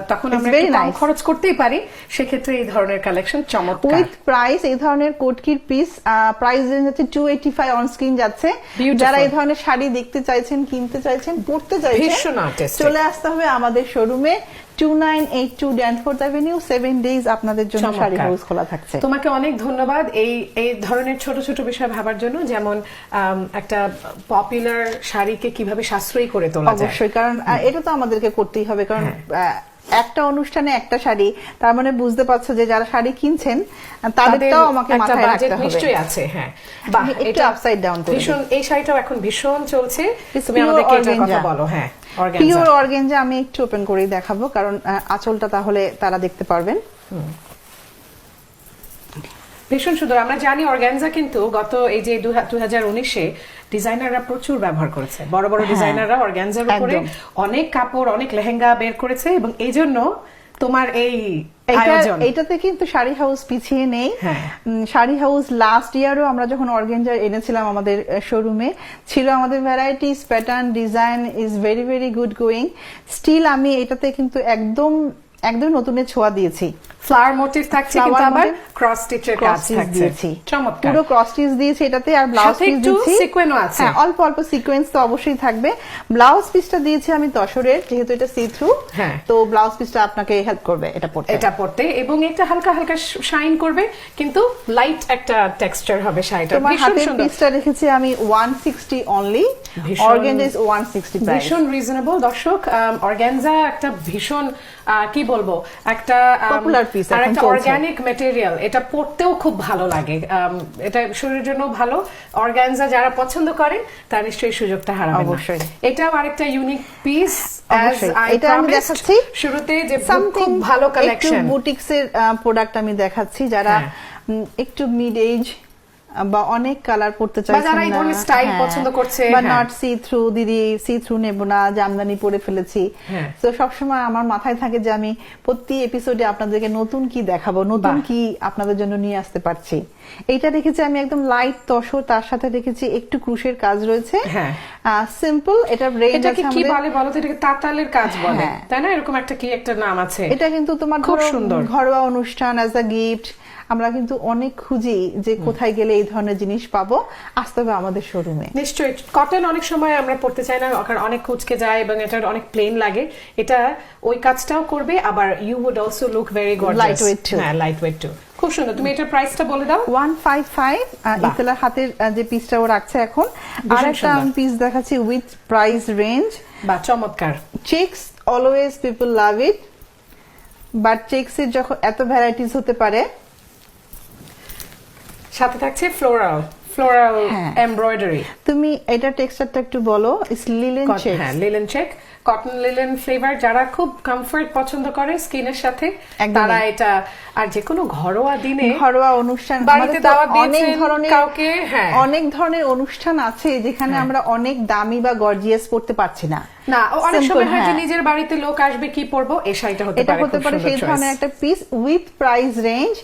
S2: তখন
S1: It's
S2: আমরা
S1: very
S2: একটু কম
S1: nice.
S2: খরচ করতেই পারি, সেক্ষেত্রে এই ধরনের কালেকশন চমৎকার।
S1: উইথ প্রাইস এই ধরনের কোটকির পিস প্রাইস রেঞ্জ হচ্ছে 285 অন স্ক্রিন যাচ্ছে।
S2: Beautiful.
S1: যারা এই ধরনের শাড়ি দেখতে চাইছেন, কিনতে চাইছেন, পড়তে চাইছেন,
S2: ভীষণ artistic।
S1: চলে আসতে হবে আমাদের শোরুমে 2982 ড্যানফোর্থ অ্যাভিনিউ। 7 ডেজ আপনাদের জন্য শাড়ি
S2: চমৎকার।
S1: হাউস খোলা থাকছে।
S2: তোমাকে অনেক ধন্যবাদ এই ধরনের ছোট ছোট বিষয় ভাবার জন্য, যেমন একটা পপুলার শাড়িকে কিভাবে সাশ্রয়ী করে তোলা যায়।
S1: অবশ্যই, কারণ এটা তো আমাদেরকে করতেই হবে, কারণ একটা অনুষ্ঠানে একটা শাড়ি, তার মানে বুঝতে পারছো যে যারা শাড়ি কিনছেন তাদেরটাও আমাকে
S2: একটা
S1: মাথায়
S2: বাজেট
S1: রাখতে হবে।
S2: নিশ্চয়ই আছে। হ্যাঁ, বাহ,
S1: আমি একটু
S2: এটা
S1: আপসাইড ডাউন করে
S2: ভীষণ, এই শাড়িটাও এখন ভীষণ চলছে।
S1: It's
S2: তুমি
S1: pure
S2: আমাদেরকে এটার কথা
S1: organza।
S2: বলো। হ্যাঁ,
S1: পিওর
S2: অর্গানজা।
S1: অর্গানজা আমি একটু ওপেন করেই দেখাবো, কারণ আঁচলটা তাহলে তারা দেখতে পারবেন।
S2: ভীষণ সুন্দর। আমরা জানি অর্গানজা কিন্তু গত এই যে 2019-এ ডিজাইনাররা প্রচুর ব্যবহার করেছে, বড় বড় ডিজাইনাররা অর্গানজার উপরে
S1: একদম।
S2: অনেক কাপড়, অনেক লেহেঙ্গা বের করেছে, এবং এই জন্য তোমার এই আয়োজন।
S1: এইটাতে কিন্তু শাড়ি হাউস পিছিয়ে নেই।
S2: হ্যাঁ।
S1: শাড়ি হাউস লাস্ট ইয়ারও আমরা যখন অর্গানজা এনেছিলাম আমাদের শোরুমে, ছিল আমাদের varieties, pattern, design is very very good going. Still আমি এটাতে কিন্তু একদম নতুনের ছোঁয়া দিয়েছি।
S2: ফ্লাওয়ার মোটিভ থাকছে,
S1: Flower
S2: কিন্তু আবার
S1: motif,
S2: ক্রস স্টিচের কাজ
S1: ক্রস স্টিচ
S2: থাকছে।
S1: দিয়েছি,
S2: চমৎকার।
S1: পুরো ক্রস স্টিচ দিয়েছি এটাতে, আর ব্লাউজ
S2: সাথে
S1: পিস
S2: একটু
S1: দিয়েছি।
S2: সিকোয়েন্সও আছে।
S1: হ্যাঁ, অল্প অল্প সিকোয়েন্স তো অবশ্যই থাকবে। ব্লাউজ পিসটা দিয়েছি আমি তসরের, যেহেতু এটা সি থ্রু,
S2: হ্যাঁ।
S1: তো ব্লাউজ পিসটা আপনাকে হেল্প করবে এটা পড়তে।
S2: এবং এটা হালকা হালকা শাইন করবে, কিন্তু লাইট একটা টেক্সচার হবে শাড়িটা।
S1: তোমার
S2: ভীষণ
S1: হাতের
S2: সুন্দর,
S1: পিসটা রেখেছি আমি 160 অনলি,
S2: ভীষণ-
S1: অর্গানজা ইজ 160 প্রাইস।
S2: ভীষণ রিজনেবল। দর্শক, অর্গানজা একটা ভীষণ কি বলবো, একটা
S1: Popular piece
S2: আর
S1: এখন
S2: একটা
S1: চলছে।
S2: অর্গানিক ম্যাটেরিয়াল, এটা পড়তেও খুব ভালো লাগে, এটা শরীরের জন্য ভালো। অর্গানজা যারা পছন্দ করেন তারা নিশ্চয়ই সুযোগটা হারাবেন না।
S1: অবশ্যই।
S2: এটাও আরেকটা ইউনিক পিস।
S1: অবশ্যই। এটা আমি দেখাচ্ছি
S2: শুরুতে যে
S1: সামথিং
S2: খুব ভালো
S1: একটু
S2: কালেকশন।
S1: বুটিক্স এর প্রোডাক্ট আমি দেখাচ্ছি, যারা একটু মিড এজ বা অনেক কালার পড়তে চাইছেন
S2: যারা এই
S1: না,
S2: ধরনের স্টাইল
S1: হ্যাঁ,
S2: পছন্দ করছে,
S1: বা
S2: হ্যাঁ।
S1: নট সি থ্রু, দিদি সি থ্রু নেব না, জামদানি পরে ফেলেছি।
S2: হ্যাঁ।
S1: তো সবসময় আমার মাথায় থাকে যে আমি প্রতি এপিসোডে আপনাদেরকে নতুন কি দেখাবো, নতুন
S2: বাহ।
S1: কি আপনাদের জন্য নিয়ে আসতে পারছি। এইটা রেখেছি আমি একদম লাইট তসর, তার সাথে রেখেছি একটু ক্রুশের কাজ রয়েছে।
S2: হ্যাঁ।
S1: সিম্পল, এটা রেঞ্জ
S2: এটাকে
S1: আছে
S2: কি
S1: আমাদের।
S2: বলে বলো তো? এটাকে তাঁতালের কাজ বলে,
S1: হ্যাঁ।
S2: তাই না? এরকম একটা কি একটা নাম আছে।
S1: এটা কিন্তু তোমার
S2: খুব
S1: ধরো
S2: সুন্দর।
S1: ঘরোয়া অনুষ্ঠান, অ্যাজ আ গিফট আমরা কিন্তু অনেক খুঁজি যে কোথায় গেলে এই ধরনের জিনিস পাবো, আসতে হবে আমাদের শোরুমে।
S2: নিশ্চয়ই। কটন অনেক সময় আমরা পড়তে চাই না, কারণ অনেক কুচকে যায় এবং এটা অনেক প্লেন লাগে। এটা ওই কাজটাও করবে, আবার you would also look very gorgeous.
S1: Lightweight too.
S2: হ্যাঁ, লাইট ওয়েট টু। খুব সুন্দর। তুমি এটার প্রাইসটা বলে দাও।
S1: 155 ইতলার হাতের যে পিসটা ও রাখছে এখন। আর একটা
S2: সুন্দর।
S1: পিস দেখাচ্ছি উইথ প্রাইস রেঞ্জ।
S2: বা চমৎকার।
S1: Checks always people love it, but checks এর যখন এত ভ্যারাইটিস হতে পারে।
S2: সাথে থাকছে ফ্লোরাল
S1: হ্যাঁ।
S2: এমব্রয়ডারি।
S1: তুমি এটা টেক্সচারটা একটু বলো। It's linen check.
S2: হ্যাঁ, linen check, cotton linen flavour. যারা খুব কমফর্ট পছন্দ করে স্কিনের সাথে,
S1: একদমই।
S2: তারা এটা, আর যে কোনো ঘরোয়া দিনে,
S1: ঘরোয়া অনুষ্ঠান,
S2: বাড়িতে
S1: আমাদের তো
S2: দাওয়াত
S1: অনেক
S2: দিয়েছেন
S1: ধরনের
S2: কাউকে, হ্যাঁ।
S1: অনেক ধরনের অনুষ্ঠান আছে যেখানে
S2: হ্যাঁ।
S1: আমরা অনেক দামি বা গর্জিয়াস পড়তে পারছি না।
S2: না, অনেক
S1: Simple,
S2: সময় হয় যে
S1: হ্যাঁ।
S2: নিজের বাড়িতে লোক আসবে, কি পরবো, এই শাড়িটা হতে
S1: এটা
S2: পারে।
S1: হতে
S2: খুব
S1: পারে
S2: সুন্দর
S1: সেই
S2: choice।
S1: ধরনের একটা piece with price range.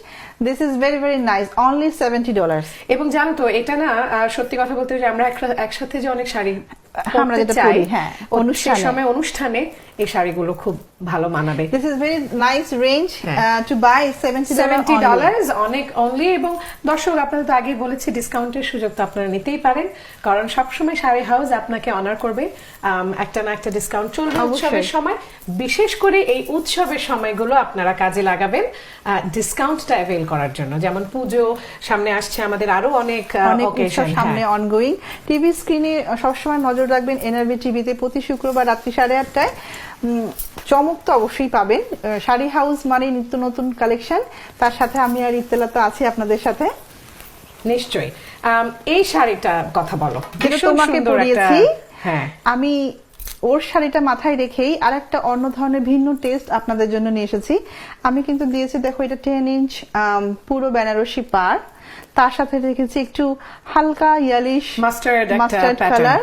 S1: This is very very nice, only $70।
S2: এবং জানো তো, এটা না সত্যি কথা বলতে যে আমরা একসাথে যে অনেক শাড়ি
S1: আমরা
S2: পরতে
S1: যেটা
S2: চাই,
S1: পরি, হ্যাঁ,
S2: সেই
S1: অনুষ্ঠানে।
S2: সময় অনুষ্ঠানে এই শাড়িগুলো খুব ভালো মানাবে।
S1: This is very nice range
S2: হ্যাঁ।
S1: টু বাই $70
S2: $70 অনেক অনলি। এবং দর্শক, আপনাদের তো আগেই বলেছি, ডিসকাউন্টের সুযোগ তো আপনারা নিতেই পারেন, কারণ সবসময় শাড়ি হাউস আপনাকে অনার করবে। একটা না একটা ডিসকাউন্ট চলবে
S1: অবশ্যই।
S2: উৎসবের সময়। বিশেষ করে এই উৎসবের সময়গুলো আপনারা কাজে লাগাবেন ডিসকাউন্টটা অ্যাভেল করার জন্য। যেমন পুজো সামনে আসছে, আমাদের আরো অনেক
S1: অনেক উৎসব
S2: occasion,
S1: সামনে
S2: হ্যাঁ।
S1: অনগোয়িং। টিভি স্ক্রিনে সবসময় নজর রাখবেন এনআরবি টিভিতে প্রতি শুক্রবার রাত্রি 8:30টায়। চমক তো অবশ্যই পাবেন। শাড়ি হাউস মানে নিত্য নতুন কালেকশন, তার সাথে আমি আর ইত্তেলা তো আছি আপনাদের সাথে।
S2: নিশ্চয়ই। এই শাড়িটার কথা বলো,
S1: যেটা
S2: ভীষণ
S1: তোমাকে
S2: সুন্দর একটা-
S1: পরিয়েছি।
S2: হ্যাঁ,
S1: আমি ওর শাড়িটা মাথায় রেখেই আর একটা অন্য ধরনের ভিন্ন টেস্ট আপনাদের জন্য নিয়ে এসেছি। আমি কিন্তু দিয়েছি, দেখো এটা 10 ইঞ্চ পুরো বেনারসি পাড়, তার সাথে রেখেছি একটু হালকা ইয়ালিশ
S2: Mustard একটা
S1: mustard
S2: pattern।
S1: Colour,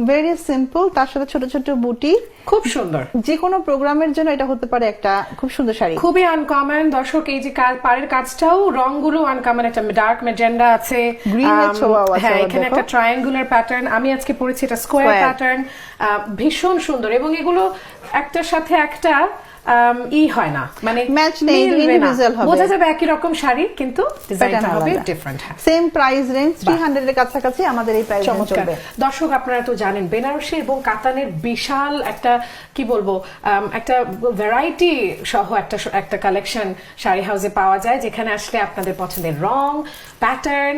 S1: very simple. তার সাথে ছোট ছোট বুটি,
S2: খুব সুন্দর,
S1: যে কোনো প্রোগ্রামের জন্য এটা হতে পারে একটা খুব সুন্দর শাড়ি।
S2: খুবই আনকমন। দর্শক এই যে পাড়ের কাজটাও রংগুলো আনকমন, একটা ডার্ক ম্যাজেন্ডা আছে,
S1: Green এর ছোঁয়াও আছে,
S2: হ্যাঁ
S1: আবার
S2: এখানে
S1: দেখো।
S2: একটা ট্রায়াঙ্গুলার প্যাটার্ন, আমি আজকে পরেছি এটা স্কোয়ার
S1: Square।
S2: প্যাটার্ন, ভীষণ সুন্দর। এবং এগুলো একটার সাথে একটা হয় না, মানে
S1: Match নেই,
S2: মিলবে না।
S1: individual হবে।
S2: বোঝা যাবে একই রকম শাড়ি কিন্তু ডিজাইনটা
S1: Pattern
S2: হবে
S1: আলাদা।
S2: ডিফারেন্ট। হ্যাঁ,
S1: সেম প্রাইস রেঞ্জ 300 এর কাছাকাছি আমাদের এই প্রাইস রেঞ্জ
S2: চমৎকার।
S1: চলবে।
S2: দর্শক আপনারা তো জানেন বেনারসি এবং কাতানের বিশাল একটা কি বলবো একটা ভ্যারাইটি সহ একটা কালেকশন শাড়ি হাউসে পাওয়া যায়, যেখানে আসলে আপনাদের পছন্দের রং, প্যাটার্ন,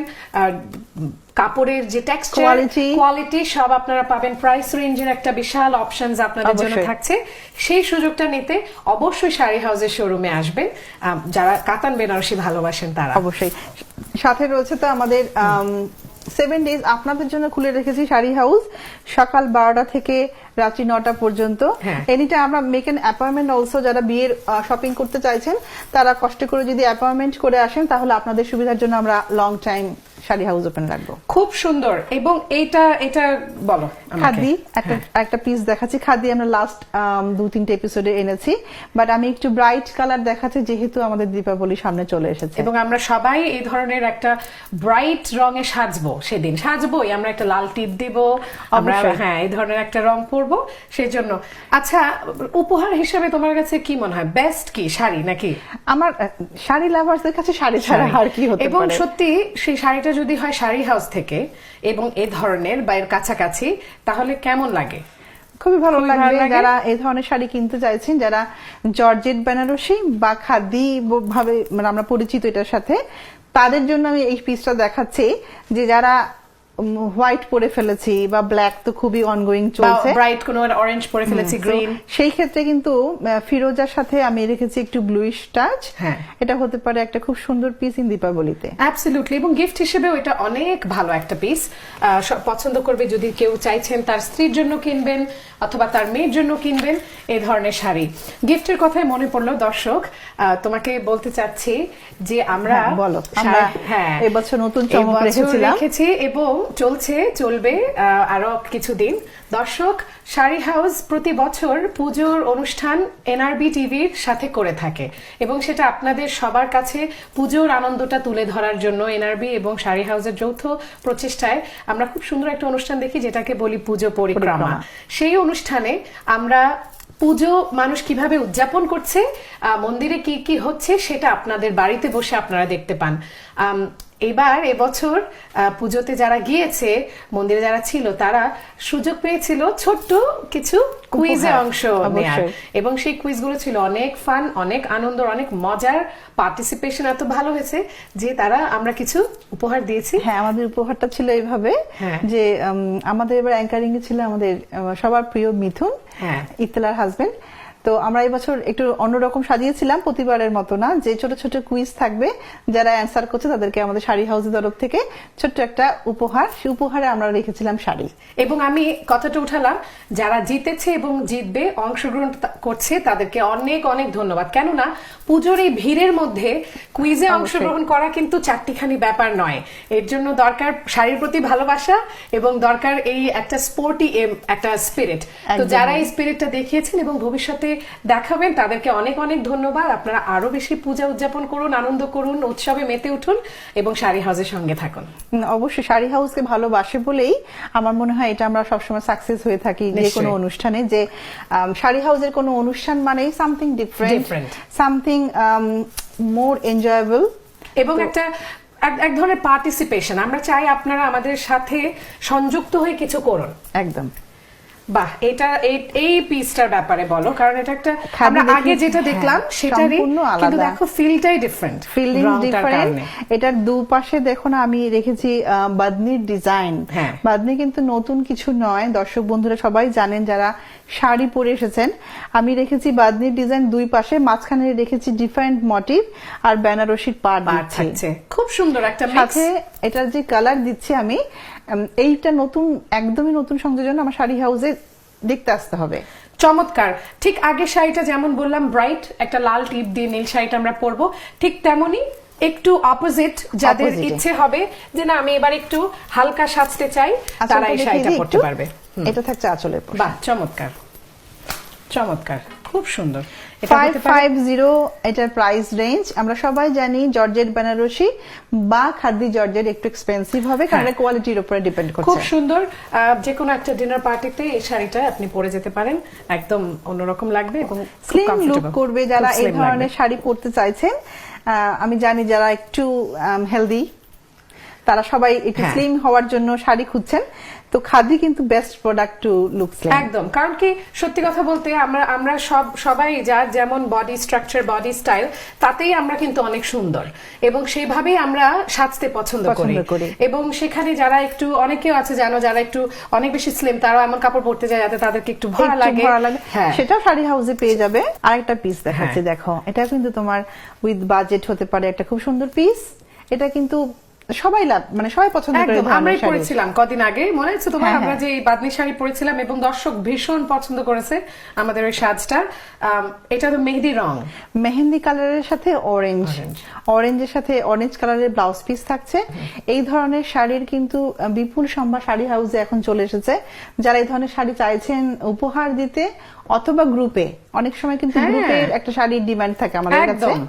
S2: কাপড়ের যে টেক্সচার, কোয়ালিটি সব আপনারা পাবেন। প্রাইস রেঞ্জের একটা বিশাল অপশনস আপনাদের জন্য
S1: অবশ্যই।
S2: থাকছে। সেই সুযোগটা নিতে অবশ্যই শাড়ি হাউসের শোরুমে আসবেন যারা কাতান বেনারসি ভালোবাসেন তারা।
S1: অবশ্যই। সাথে রয়েছে তো আমাদের 7 ডেজ আপনাদের জন্য খুলে রেখেছি শাড়ি হাউস, সকাল 12টা থেকে রাত্রি 9টা পর্যন্ত।
S2: হ্যাঁ।
S1: এনিটা আমরা মেক এন অ্যাপয়েন্টমেন্ট অলসো, যারা বিয়ের শপিং করতে চাইছেন তারা কষ্ট করে যদি অ্যাপয়েন্টমেন্ট করে আসেন তাহলে আপনাদের সুবিধার জন্য আমরা long time sari house open রাখবো।
S2: খুব সুন্দর। এবং এটা বলো আমাকে।
S1: খাদি একটা পিস দেখাচ্ছি। খাদি আমরা লাস্ট 2-3টে এপিসোডে এনেছি, বাট আমি একটু ব্রাইট কালার দেখাচ্ছি যেহেতু আমাদের দীপাবলি সামনে চলে এসেছে।
S2: এবং আমরা সবাই এই ধরনের একটা ব্রাইট রঙে সাজবো, সেদিন সাজবোই, আমরা একটা লাল টিপ দিব, আমরা
S1: অবশ্যই।
S2: হ্যাঁ এই ধরনের একটা রং পরবো সেই জন্য। আচ্ছা, উপহার হিসেবে তোমার কাছে কি মনে হয় বেস্ট, কি শাড়ি নাকি?
S1: আমার শাড়ি লাভার্সদের কাছে শাড়ি ছাড়া আর কি হতে
S2: এবং
S1: পারে।
S2: সত্যি সেই শাড়িটা যদি হয় শাড়ি হাউস থেকে এবং এ ধরনের বা এর কাছাকাছি, তাহলে কেমন লাগে?
S1: খুবই ভালো
S2: খুবই ভালো
S1: লাগবে
S2: লাগে।
S1: যারা এই ধরনের শাড়ি কিনতে চাইছেন, যারা জর্জেট বেনারসি বা খাদি ভাবে মানে আমরা পরিচিত এটার সাথে, তাদের জন্য আমি এই পিসটা দেখাচ্ছি। যে যারা হোয়াইট পরে ফেলেছি বা ব্ল্যাক তো খুবই অনগোয়িং চলছে,
S2: ব্রাইট কোনো অরেঞ্জ পরে ফেলেছি, গ্রিন,
S1: সেই ক্ষেত্রে কিন্তু ফিরোজার সাথে আমি রেখেছি একটু ব্লুইশ টাচ।
S2: হ্যাঁ।
S1: এটা হতে পারে একটা খুব সুন্দর পিস ইন দীপাবলিতে।
S2: অ্যাবসলিউটলি। এবং গিফট হিসেবেও এটা অনেক ভালো একটা পিস, পছন্দ করবে যদি কেউ চাইছেন তার স্ত্রীর জন্য কিনবেন অথবা তার মেয়ের জন্য কিনবেন এই ধরনের শাড়ি। গিফটের কথাই মনে পড়লো দর্শক, তোমাকে বলতে চাচ্ছি যে আমরা
S1: হ্যাঁ, বলো। আমরা এবছর নতুন চমক রেখেছিলাম।
S2: রেখেছি এবং চলবে আরো কিছুদিন। দর্শক, শাড়ি হাউস প্রতি বছর পুজোর অনুষ্ঠান এনআরবি টিভির সাথে করে থাকে এবং সেটা আপনাদের সবার কাছে পুজোর আনন্দটা তুলে ধরার জন্য এনআরবি এবং শাড়ি হাউসের যৌথ প্রচেষ্টায় আমরা খুব সুন্দর একটা অনুষ্ঠান দেখি যেটাকে বলি পুজো পরিক্রমা। সেই অনুষ্ঠানে আমরা পুজো মানুষ কিভাবে উদযাপন করছে, মন্দিরে কি কি হচ্ছে সেটা আপনাদের বাড়িতে বসে আপনারা দেখতে পান। এবছর পুজোতে যারা গিয়েছে, মন্দিরে যারা ছিল, তারা সুযোগ পেয়েছিল ছোট্ট কিছু কুইজে অংশ নেয়ার, এবং সেই কুইজগুলো ছিল অনেক ফান, অনেক আনন্দ, অনেক মজার। পার্টিসিপেশন এত ভালো হয়েছে যে আমরা কিছু উপহার দিয়েছি।
S1: হ্যাঁ, আমাদের উপহারটা ছিল এইভাবে যে আমাদের এবার অ্যাঙ্কারিং এ ছিল আমাদের সবার প্রিয় মিথুন, ইত্তেলার হাজবেন্ড। তো আমরা এবছর একটু অন্যরকম সাজিয়েছিলাম, প্রতিবারের মতো না, যে ছোট ছোট কুইজ থাকবে, যারা অ্যান্সার করছে তাদেরকে আমাদের শাড়ি হাউসের তরফ থেকে ছোট্ট একটা উপহার, সেই উপহারে আমরা রেখেছিলাম শাড়ি।
S2: এবং আমি কথাটা উঠালাম, যারা জিতেছে এবং জিতবে, অংশগ্রহণ করছে, তাদেরকে অনেক অনেক ধন্যবাদ। কেননা পুজোর এই ভিড়ের মধ্যে কুইজে অংশগ্রহণ করা কিন্তু চারটিখানি ব্যাপার নয়। এর জন্য দরকার শাড়ির প্রতি ভালোবাসা এবং দরকার এই একটা স্পোর্টি একটা স্পিরিট। তো যারা এই স্পিরিটটা দেখিয়েছেন এবং ভবিষ্যতে দেখাবেন, তাদেরকে অনেক অনেক ধন্যবাদ। আপনারা আরো বেশি পূজা উদযাপন করুন, আনন্দ করুন, উৎসবে মেতে উঠুন এবং শাড়ি হাউসের সঙ্গে থাকুন।
S1: অবশ্যই শাড়ি হাউসকে ভালোবাসে বলেই আমার মনে হয় এটা আমরা সবসময় সাকসেস হয়ে থাকি যে কোনো অনুষ্ঠানে, যে শাড়ি হাউসের কোনো অনুষ্ঠান মানেই something different, something more enjoyable
S2: এবং একটা এক ধরনের পার্টিসিপেশন। আমরা চাই আপনারা আমাদের সাথে সংযুক্ত হয়ে কিছু করুন।
S1: একদম।
S2: বাহ, এই পিসটার ব্যাপারে বলো, কারণ এটা একটা আমরা আগে যেটা দেখলাম সেটারই, কিন্তু দেখো ফিলটাই ডিফারেন্ট,
S1: ফিলিং ডিফারেন্ট। এটার দুপাশে দেখো না আমি রেখেছি বাদনির ডিজাইন। বাদনি কিন্তু নতুন কিছু নয়, দর্শক বন্ধুরা সবাই জানেন যারা শাড়ি পরে এসেছেন। আমি রেখেছি বাদনির ডিজাইন দুই পাশে, মাঝখানে রেখেছি ডিফারেন্ট মোটিভ আর বেনারসির পাড় দিচ্ছি।
S2: খুব সুন্দর একটা
S1: সাথে এটার যে কালার দিচ্ছি আমি, এইটা নতুন, একদমই নতুন সংযোজন আমার শাড়ি হাউসে দেখতে আসতে হবে।
S2: চমৎকার। ঠিক আগে শাড়িটা যেমন বললাম ব্রাইট, একটা লাল টিপ দিয়ে নীল শাড়িটা আমরা পরবো, ঠিক তেমনই একটু অপোজিট, যাদের
S1: Opposite-এ।
S2: ইচ্ছে হবে যে না আমি এবার একটু হালকা সাজতে চাই, তারা এই শাড়িটা পরতে পারবে।
S1: এটা থাকছে আঁচলের পোশাক।
S2: বাহ, চমৎকার চমৎকার, খুব সুন্দর। এটা হতে পারে
S1: 550 এটার প্রাইস রেঞ্জ। আমরা সবাই জানি জর্জেট বেনারসি বা খাদি জর্জেট একটু এক্সপেন্সিভ হবে, কারণ
S2: হ্যাঁ।
S1: কোয়ালিটির উপরে ডিপেন্ড
S2: খুব
S1: করছে।
S2: সুন্দর। যে কোনো একটা ডিনার পার্টিতে এই শাড়িটা আপনি পরে যেতে পারেন, একদম অন্যরকম লাগবে এবং খুব
S1: স্লিম লুক
S2: comfortable,
S1: করবে
S2: খুব
S1: যারা এই
S2: slim
S1: ধরনের
S2: লাগবে।
S1: শাড়ি পরতে চাইছেন। আমি জানি যারা একটু হেলদি তারা সবাই একটু
S2: হ্যাঁ।
S1: স্লিম হওয়ার জন্য শাড়ি খুঁজছেন, তো খাদি কিন্তু best product to look slim.
S2: একদম, কারণ কি সত্যি কথা বলতে আমরা সবাই যার যেমন বডি স্ট্রাকচার, বডি স্টাইল, তাতেই আমরা কিন্তু অনেক সুন্দর এবং সেইভাবেই আমরা সাজতে পছন্দ করি। এবং সেখানে যারা একটু, অনেকেও আছে জানো যারা একটু অনেক বেশি স্লিম, তারাও এমন কাপড় পরতে যায় যাতে তাদেরকে একটু ভরা লাগে। হ্যাঁ,
S1: সেটাও শাড়ি হাউসে পেয়ে যাবে। আরেকটা পিস দেখাচ্ছি, দেখো এটা কিন্তু তোমার উইথ বাজেট হতে পারে একটা খুব সুন্দর পিস। এটা কিন্তু সবাই মানে সবাই পছন্দ করে।
S2: একদম, আমরাই পরেছিলাম কদিন আগে, মনে আছে তোমার?
S1: হ্যাঁ,
S2: আমরা
S1: হ্যাঁ।
S2: যে এই বাদনি শাড়ি পরেছিলাম এবং দর্শক ভীষণ পছন্দ করেছে আমাদের ওই সাজটা। এটা তো মেহেদি রং,
S1: মেহেন্দি কালারের সাথে অরেঞ্জের সাথে অরেঞ্জ কালারের ব্লাউজ পিস থাকছে। এই ধরনের শাড়ির কিন্তু বিপুল সম্ভার শাড়ি হাউসে এখন চলে এসেছে। যারা এই ধরনের শাড়ি চাইছেন উপহার দিতে অথবা গ্রুপে, অনেক সময় কিন্তু
S2: হ্যাঁ।
S1: গ্রুপের একটা শাড়ির ডিমান্ড থাকে আমাদের কাছে।
S2: একদম।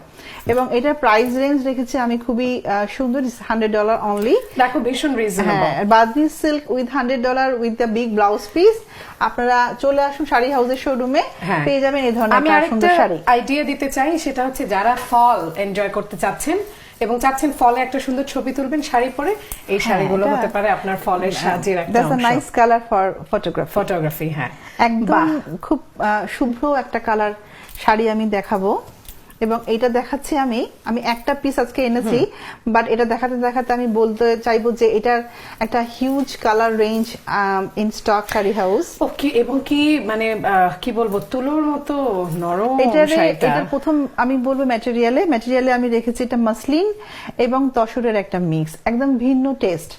S1: এবং এটার প্রাইস রেঞ্জ রেখেছি আমি খুবই সুন্দর, $100 অনলি।
S2: দেখো ভীষণ রিজনেবল।
S1: হ্যাঁ, বাদনি silk with $100 with the big blouse piece. আপনারা চলে আসুন শাড়ি হাউসের শোরুমে,
S2: হ্যাঁ।
S1: পেয়ে যাবেন এই ধরনের
S2: আমি
S1: একটা
S2: আরেকটা
S1: সুন্দর শাড়ি।
S2: আইডিয়া দিতে চাই, সেটা হচ্ছে যারা ফল এনজয় করতে চাচ্ছেন এবং চাচ্ছেন ফলে একটা সুন্দর ছবি তুলবেন শাড়ি পরে, এই শাড়িগুলো
S1: এটা-
S2: হতে পারে আপনার ফলের সাজের একটা
S1: that's a nice colour for photography.
S2: Photography. হ্যাঁ,
S1: একদম
S2: বাহ।
S1: খুব শুভ্র একটা কালার শাড়ি আমি দেখাবো। এবং এটা দেখাচ্ছি আমি একটা পিস আজকে এনেছি, বাট এটা দেখাতে দেখাতে আমি বলতে চাইবো যে এটার একটা huge colour range in stock sari house.
S2: এবং কি মানে কি বলবো, তুলোর মতো নরম শাড়িটা।
S1: এটার প্রথম আমি বলবো ম্যাটেরিয়ালে আমি রেখেছি এটা মাসলিন এবং তসরের একটা মিক্স, একদম ভিন্ন টেস্ট।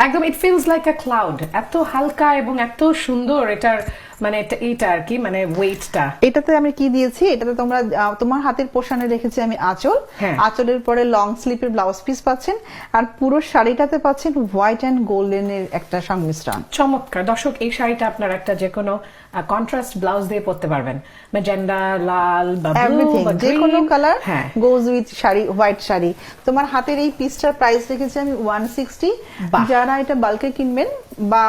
S2: একদম, it feels like a cloud, এত হালকা এবং এত সুন্দর এটার মানে এইটা আর কি, মানে ওয়েটটা।
S1: এটাতে আমি কি দিয়েছি, এটাতে তোমরা তোমার হাতের পোষণে রেখেছি আমি আঁচল।
S2: হ্যাঁ।
S1: আঁচলের পরে লং স্লিপের ব্লাউজ পিস পাচ্ছেন, আর পুরো শাড়িটাতে পাচ্ছেন হোয়াইট অ্যান্ড গোল্ডেন এর একটা সংমিশ্রণ।
S2: চমৎকার। দর্শক, এই শাড়িটা আপনার একটা যে কোনো কন্ট্রাস্ট ব্লাউজ দিয়ে পরতে পারবেন, ম্যাজেন্ডা, লাল বা ব্লু
S1: এভরিথিং,
S2: বা
S1: যে কোনো
S2: গ্রিন।
S1: কালার
S2: হ্যাঁ,
S1: গোজ উইথ শাড়ি, হোয়াইট শাড়ি। তোমার হাতের এই পিসটার প্রাইস রেখেছি আমি 160।
S2: বাহ।
S1: যারা এটা বাল্কে কিনবেন বা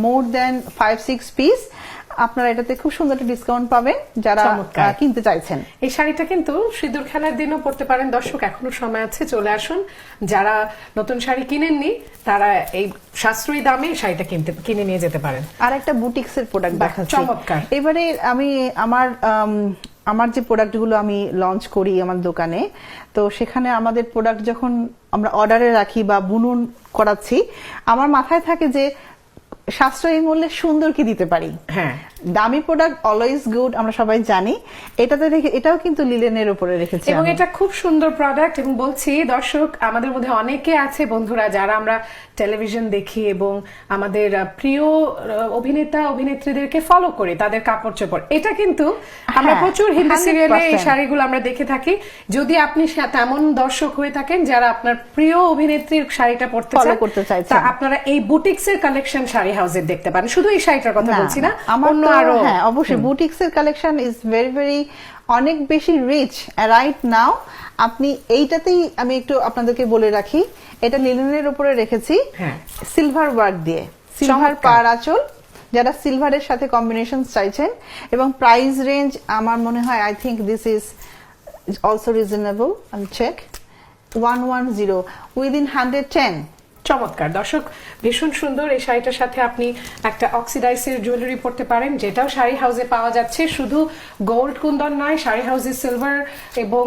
S1: মোর দেন 5-6 পিস, আপনারা এটাতে খুব সুন্দর একটা ডিসকাউন্ট পাবেন যারা
S2: চমৎকার।
S1: কিনতে চাইছেন।
S2: এই শাড়িটা কিন্তু সিঁদুর খেলার দিনও পরতে পারেন। দর্শক, এখনো সময় আছে, চলে আসুন। যারা নতুন শাড়ি কিনেননি তারা এই সাশ্রয়ী দামে শাড়িটা কিনে নিয়ে যেতে পারেন।
S1: আর একটা বুটিক্স এর প্রোডাক্ট
S2: বাহ,
S1: দেখাচ্ছি।
S2: চমৎকার।
S1: এবারে আমি আমার যে প্রোডাক্টগুলো আমি লঞ্চ করি আমার দোকানে, তো সেখানে আমাদের প্রোডাক্ট যখন আমরা অর্ডারে রাখি বা বুনন করাচ্ছি, আমার মাথায় থাকে যে সাশ্রয়ী মূল্যে সুন্দর কি দিতে পারি।
S2: হ্যাঁ,
S1: দামি প্রোডাক্ট অলওয়েজ গুড, আমরা সবাই জানি। এটাতে এটাও কিন্তু লিলেনের উপরে রেখেছি
S2: এবং
S1: আমি।
S2: এটা খুব সুন্দর প্রোডাক্ট। এবং বলছি দর্শক, আমাদের মধ্যে অনেকে আছে বন্ধুরা যারা আমরা টেলিভিশন দেখি এবং আমাদের প্রিয় অভিনেতা অভিনেত্রীদেরকে ফলো করি, তাদের কাপড় চোপড়। এটা কিন্তু আমরা
S1: হ্যাঁ,
S2: প্রচুর হিন্দি
S1: 100%
S2: সিরিয়ালে এই শাড়িগুলো আমরা দেখে থাকি। যদি আপনি তেমন দর্শক হয়ে থাকেন যারা আপনার প্রিয় অভিনেত্রীর শাড়িটা পরতে
S1: Follow করতে চাইছেন,
S2: তা আপনারা এই বুটিক্স এর কালেকশন শাড়ি হাউসে দেখতে পারেন। শুধু এই শাড়িটার কথা বলছি না,
S1: আমার
S2: অন্য
S1: তো
S2: আরো।
S1: হ্যাঁ, অবশ্যই বুটিক্স এর কালেকশন ইজ ভেরি ভেরি অনেক বেশি রিচ রাইট নাও। আপনি এইটাতেই আমি একটু আপনাদেরকে বলে রাখি, এটা লিনেনের উপরে রেখেছি
S2: হ্যাঁ,
S1: সিলভার ওয়ার্ক দিয়ে, সিলভার
S2: চমৎকার।
S1: পার আঁচল। যারা সিলভারের সাথে কম্বিনেশন চাইছেন, এবং প্রাইস রেঞ্জ আমার মনে হয় I think this is also reasonable. আমি চেক 110 উইদিন 110।
S2: চমৎকার। দর্শক, ভীষণ সুন্দর। এই শাড়িটার সাথে আপনি একটা অক্সিডাইজের জুয়েলারি পরতে পারেন, যেটাও শাড়ি হাউসে পাওয়া যাচ্ছে। শুধু গোল্ড কুন্দন নয়, শাড়ি হাউসে সিলভার এবং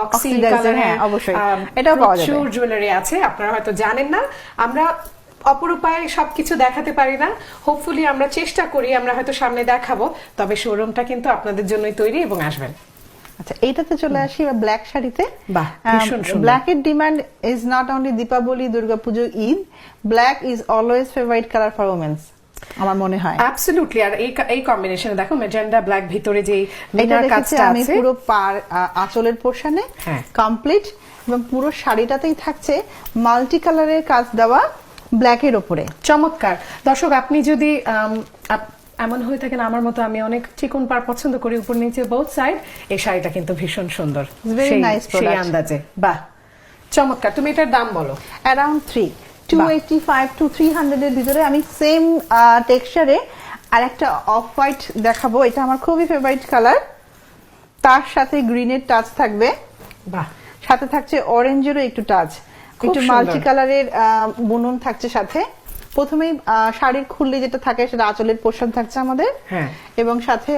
S2: অক্সি
S1: Oxidizer,
S2: কালারের
S1: হ্যাঁ, অবশ্যই। এটাও পাওয়া যাবে।
S2: প্রচুর জুয়েলারি আছে, আপনারা হয়তো জানেন না। আমরা অপরূপায় সবকিছু দেখাতে পারি না, হোপফুলি আমরা চেষ্টা করি, আমরা হয়তো সামনে দেখাবো। তবে শোরুমটা কিন্তু আপনাদের জন্যই তৈরি, এবং আসবেন।
S1: আচ্ছা, এইটাতে চলে আসি ব্ল্যাক শাড়িতে।
S2: বাহ, ভীষণ সুন্দর।
S1: ব্ল্যাক এর demand is not only Deepavali, Durga Puja, Eid. Black is always favourite colour for women's. আমার মনে হয়।
S2: অ্যাবসলিউটলি। আর এই কম্বিনেশনে দেখো ম্যাজেন্ডা ব্ল্যাক ভিতরে যে
S1: এটা
S2: মিনার
S1: রেখেছি
S2: কাজটা
S1: আমি
S2: আছে,
S1: পুরো আঁচলের পোর্শনে
S2: হ্যাঁ।
S1: কমপ্লিট, এবং পুরো শাড়িটাতেই থাকছে মাল্টি কালারের কাজ দেওয়া ব্ল্যাকের ওপরে।
S2: চমৎকার। দর্শক, আপনি যদি এমন হয়ে থাকেন আমার মতো, আমি অনেক চিকন পার পছন্দ করি উপর নিচে বোথ সাইড, এই শাড়িটা কিন্তু ভীষণ সুন্দর,
S1: Very nice
S2: সেই
S1: product.
S2: আন্দাজে। বাহ, চমৎকার। তুমি এটার দাম বলো।
S1: অ্যারাউন্ড 285 to 300 এর ভিতরে আমি সেম টেক্সচারে আর একটা অফ হোয়াইট দেখাবো, এটা আমার খুবই ফেভারিট কালার, তার সাথে গ্রিনের টাচ থাকবে,
S2: বাহ,
S1: সাথে থাকছে অরেঞ্জেরও একটু টাচ,
S2: খুব
S1: একটু
S2: সুন্দর।
S1: মাল্টি কালারের বুনন থাকছে সাথে। প্রথমেই শাড়ির খুললে যেটা থাকে সেটা আঁচলের পোর্শন থাকছে আমাদের,
S2: হ্যাঁ।
S1: এবং সাথে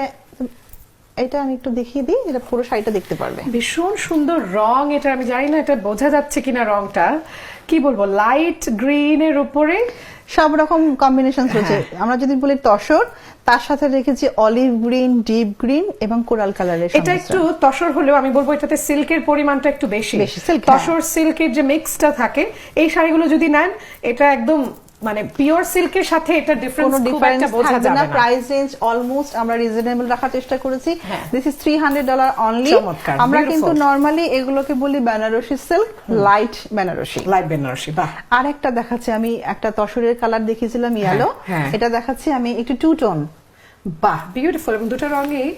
S1: এটা আমি একটু দেখিয়ে দিই, এটা পুরো শাড়িটা দেখতে পারবে।
S2: ভীষণ সুন্দর রং এটা, আমি জানি না এটা বোঝা যাচ্ছে কিনা, রংটা কি বলবো, লাইট গ্রিন এর উপরে
S1: সব রকম কম্বিনেশন রয়েছে।
S2: হ্যাঁ।
S1: আমরা যদি বলি তসর, তার সাথে রেখেছি অলিভ গ্রিন, ডিপ গ্রিন এবং কোরাল কালারের।
S2: এটা একটু তসর হলেও আমি বলবো এটাতে সিল্কের পরিমাণটা একটু বেশি।
S1: silk,
S2: তসর সিল্কের যে মিক্সটা থাকে, এই শাড়িগুলো যদি নেন, এটা একদম মানে পিওর সিল্কের সাথে এটা ডিফারেন্স
S1: কোনো
S2: খুব একটা
S1: ডিফারেন্স
S2: বোঝা
S1: থাকবে
S2: যাবে
S1: না।
S2: না।
S1: প্রাইস রেঞ্জ অলমোস্ট আমরা রিজনেবল রাখার চেষ্টা করেছি।
S2: হ্যাঁ।
S1: This is $300 only.
S2: চমৎকার,
S1: আমরা
S2: beautiful.
S1: কিন্তু নরমালি এগুলোকে বলি Banarasi silk, light Banarasi.
S2: Light Banarasi, বাহ।
S1: আর একটা দেখাচ্ছি আমি, একটা তসরের কালার দেখিয়েছিলাম ইয়েলো,
S2: হ্যাঁ।
S1: এটা দেখাচ্ছি আমি একটু টু টোন।
S2: বাহ, বিউটিফুল। এবং দুটো রঙই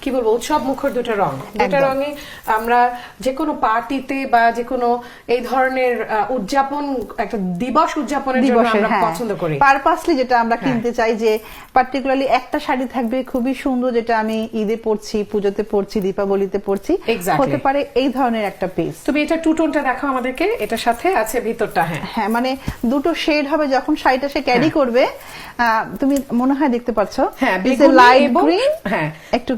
S2: কি বলবো, উৎসব মুখর দুটো রং। দুটো
S1: একদম।
S2: রঙে আমরা যে কোনো পার্টিতে বা যে কোনো এই ধরনের উদযাপন, একটা দিবস উদযাপনের জন্য
S1: দিবসের,
S2: আমরা
S1: হ্যাঁ,
S2: পছন্দ করি।
S1: পারপাসলি যেটা আমরা
S2: হ্যাঁ।
S1: কিনতে চাই, যে পার্টিকুলারলি একটা শাড়ি থাকবে খুবই সুন্দর, যেটা আমি ঈদে পরছি, পুজোতে পরছি, দীপাবলিতে পরছি,
S2: Exactly.
S1: হতে পারে এই ধরনের একটা পিস।
S2: তুমি এটা টু টোনটা দেখাও আমাদেরকে, এটার সাথে আছে ভিতরটা। হ্যাঁ,
S1: হ্যাঁ, মানে দুটো শেড হবে যখন শাড়িটা সে ক্যারি করবে, তুমি মনে হয় দেখতে পাচ্ছ,
S2: হ্যাঁ,
S1: It's a
S2: বেগুনি
S1: light
S2: এবং
S1: green,
S2: হ্যাঁ,
S1: একটু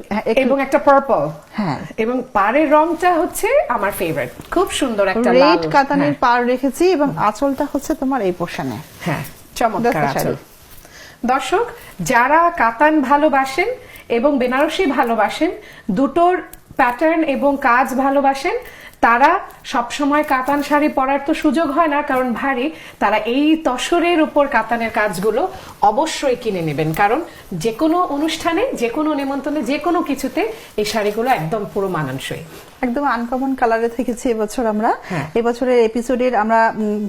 S2: এবং একটা পার্পল।
S1: হ্যাঁ,
S2: এবং পাড়ের রংটা হচ্ছে আমার ফেভারিট, খুব সুন্দর একটা লাল।
S1: রেড কাতানের
S2: হ্যাঁ,
S1: পাড় রেখেছি, এবং আঁচলটা হচ্ছে তোমার এই পোর্শনে।
S2: হ্যাঁ, চমৎকার
S1: That's the
S2: আঁচল।
S1: শাড়ি।
S2: দর্শক, যারা কাতান ভালোবাসেন এবং বেনারসি ভালোবাসেন, দুটোর প্যাটার্ন এবং কাজ ভালোবাসেন, তারা সবসময় কাতান শাড়ি পরার তো সুযোগ হয় না, কারণ ভারী। তারা এই তসরের উপর কাতানের কাজগুলো অবশ্যই কিনে নেবেন, কারণ যে কোনো অনুষ্ঠানে, যে কোনো নিমন্ত্রণে, যে কোনো কিছুতে এই শাড়িগুলো একদম পুরো মানানসই।
S1: একদম আনকমন কালারে থেকেছি এবছর আমরা।
S2: হ্যাঁ।
S1: এবছরের এপিসোডের আমরা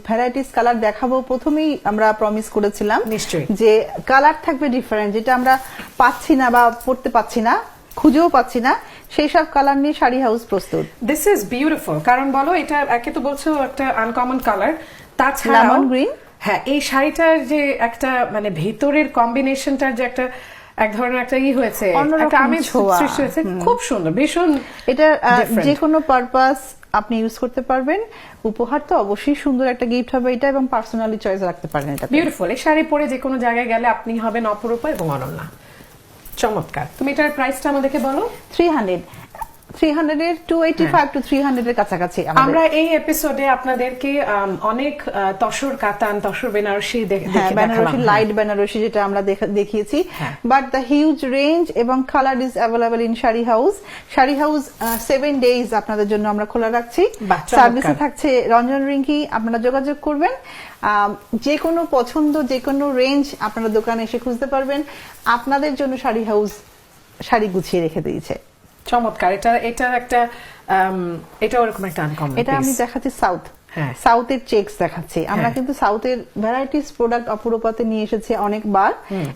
S1: ভ্যারাইটিস কালার দেখাবো, প্রথমেই আমরা প্রমিস করেছিলাম
S2: নিশ্চয়ই।
S1: যে কালার থাকবে ডিফারেন্ট, যেটা আমরা পাচ্ছি না বা পড়তে পাচ্ছি না, খুঁজেও পাচ্ছি না, সেই সব কালার নিয়ে শাড়ি হাউস প্রস্তুত।
S2: This is beautiful. কারণ বলো, এটা একে তো বলছো একটা আনকমন কালার, তাছাড়া
S1: Lemon green?
S2: হ্যাঁ, এই শাড়িটার যে একটা মানে ভিতরের কম্বিনেশনটার যে একটা এক ধরনের একটা হয়েছে,
S1: অন্যরকম
S2: একটা আমেজ
S1: ছোঁয়া।
S2: সৃষ্টি হয়েছে, খুব সুন্দর, ভীষণ।
S1: এটা
S2: different.
S1: যে কোনো পারপাস আপনি ইউজ করতে পারবেন। উপহার তো অবশ্যই সুন্দর একটা গিফট হবে এটা, এবং পার্সোনালি চয়েস রাখতে পারেন এটা।
S2: বিউটিফুল। এই শাড়ি পরে যে কোনো জায়গায় গেলে আপনি হবেন অপরূপা এবং অনন্যা। চমৎকার। তুমি এটার প্রাইসটা আমাদেরকে বলো।
S1: 300 এর 285 to 300 এর কাছাকাছি আমাদের।
S2: আমরা এই এপিসোডে আপনাদেরকে অনেক তসর কাতান, তসর বেনারসি
S1: হ্যাঁ, বেনারসি,
S2: দেখালাম।
S1: লাইট বেনারসি যেটা আমরা দেখিয়েছি,
S2: হ্যাঁ।
S1: বাট দ্য হিউজ রেঞ্জ এবং colour is available in sari house. Sari house 7 days আপনাদের জন্য আমরা খোলা রাখছি।
S2: বাহ, চমৎকার।
S1: সার্ভিসে থাকছে রঞ্জন রিঙ্কি, আপনারা যোগাযোগ করবেন। যে কোনো পছন্দ, যে কোনো রেঞ্জ আপনারা দোকানে এসে খুঁজতে পারবেন। আপনাদের জন্য শাড়ি হাউস শাড়ি গুছিয়ে রেখে দিয়েছে।
S2: চমৎকার। এটা একটা এটা ওরকম একটা আনকমন।
S1: এটা আমি দেখাচ্ছি সাউথ,
S2: হ্যাঁ।
S1: সাউথের চেকস দেখাচ্ছি আমরা,
S2: হ্যাঁ।
S1: কিন্তু সাউথের ভ্যারাইটিস প্রোডাক্ট অপরূপাতে নিয়ে এসেছি অনেকবার।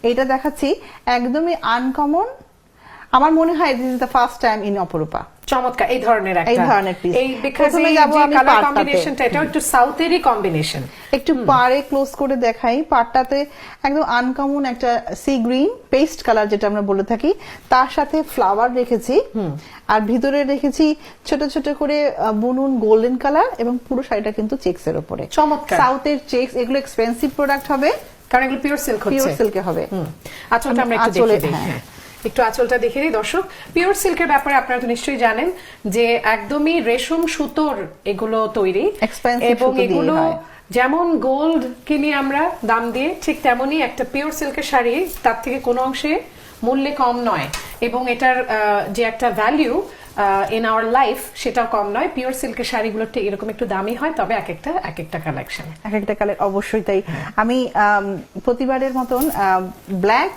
S1: এটা দেখাচ্ছি একদমই আনকমন। আমার মনে হয় this is the first time in অপরূপা।
S2: চমৎকার এই ধরনের একটা,
S1: এই ধরনের piece।
S2: এই বিকজ
S1: প্রথমে
S2: এই
S1: যাবো
S2: যে
S1: আমি
S2: কালার
S1: পাড়টাতে।
S2: কম্বিনেশনটা, এটা একটু সাউথেরই কম্বিনেশন।
S1: একটু পাড়ে ক্লোজ করে দেখাই, পাড়টাতে একদম আনকমন একটা সি গ্রিন পেস্ট কালার যেটা আমরা বলে থাকি, তার সাথে ফ্লাওয়ার রেখেছি, আর ভিতরে রেখেছি ছোট ছোট করে বুনুন গোল্ডেন কালার, এবং পুরো শাড়িটা কিন্তু চেক্স এর উপরে।
S2: চমৎকার।
S1: সাউথের চেক্স, এগুলো এক্সপেন্সিভ প্রোডাক্ট হবে,
S2: কারণ এগুলো পিওর সিল্ক হচ্ছে।
S1: পিওর সিল্কে হবে।
S2: আঁচলটা আমরা একটু
S1: আঁচলে,
S2: দেখে দিই।
S1: হ্যাঁ।
S2: হ্যাঁ, একটু আঁচলটা দেখে দিই দর্শক। পিওর সিল্কের ব্যাপারে আপনারা তো নিশ্চয়ই জানেন যে একদমই রেশম সুতোর এগুলো তৈরি,
S1: Expensive
S2: এবং
S1: সুতো দিয়ে
S2: এগুলো
S1: হয়।
S2: যেমন গোল্ড কিনি আমরা দাম দিয়ে, ঠিক তেমনই একটা পিওর সিল্কের শাড়ি তার থেকে কোনো অংশে মূল্যে কম নয়, এবং এটার যে একটা ভ্যালিউ ইন আওয়ার লাইফ সেটাও কম নয়। পিওর সিল্কের শাড়িগুলো ঠিক এরকম একটু দামি হয়, তবে এক একটা কালেকশন,
S1: এক একটা কালার অবশ্যই তাই। আমি প্রতিবারের মতন ব্ল্যাক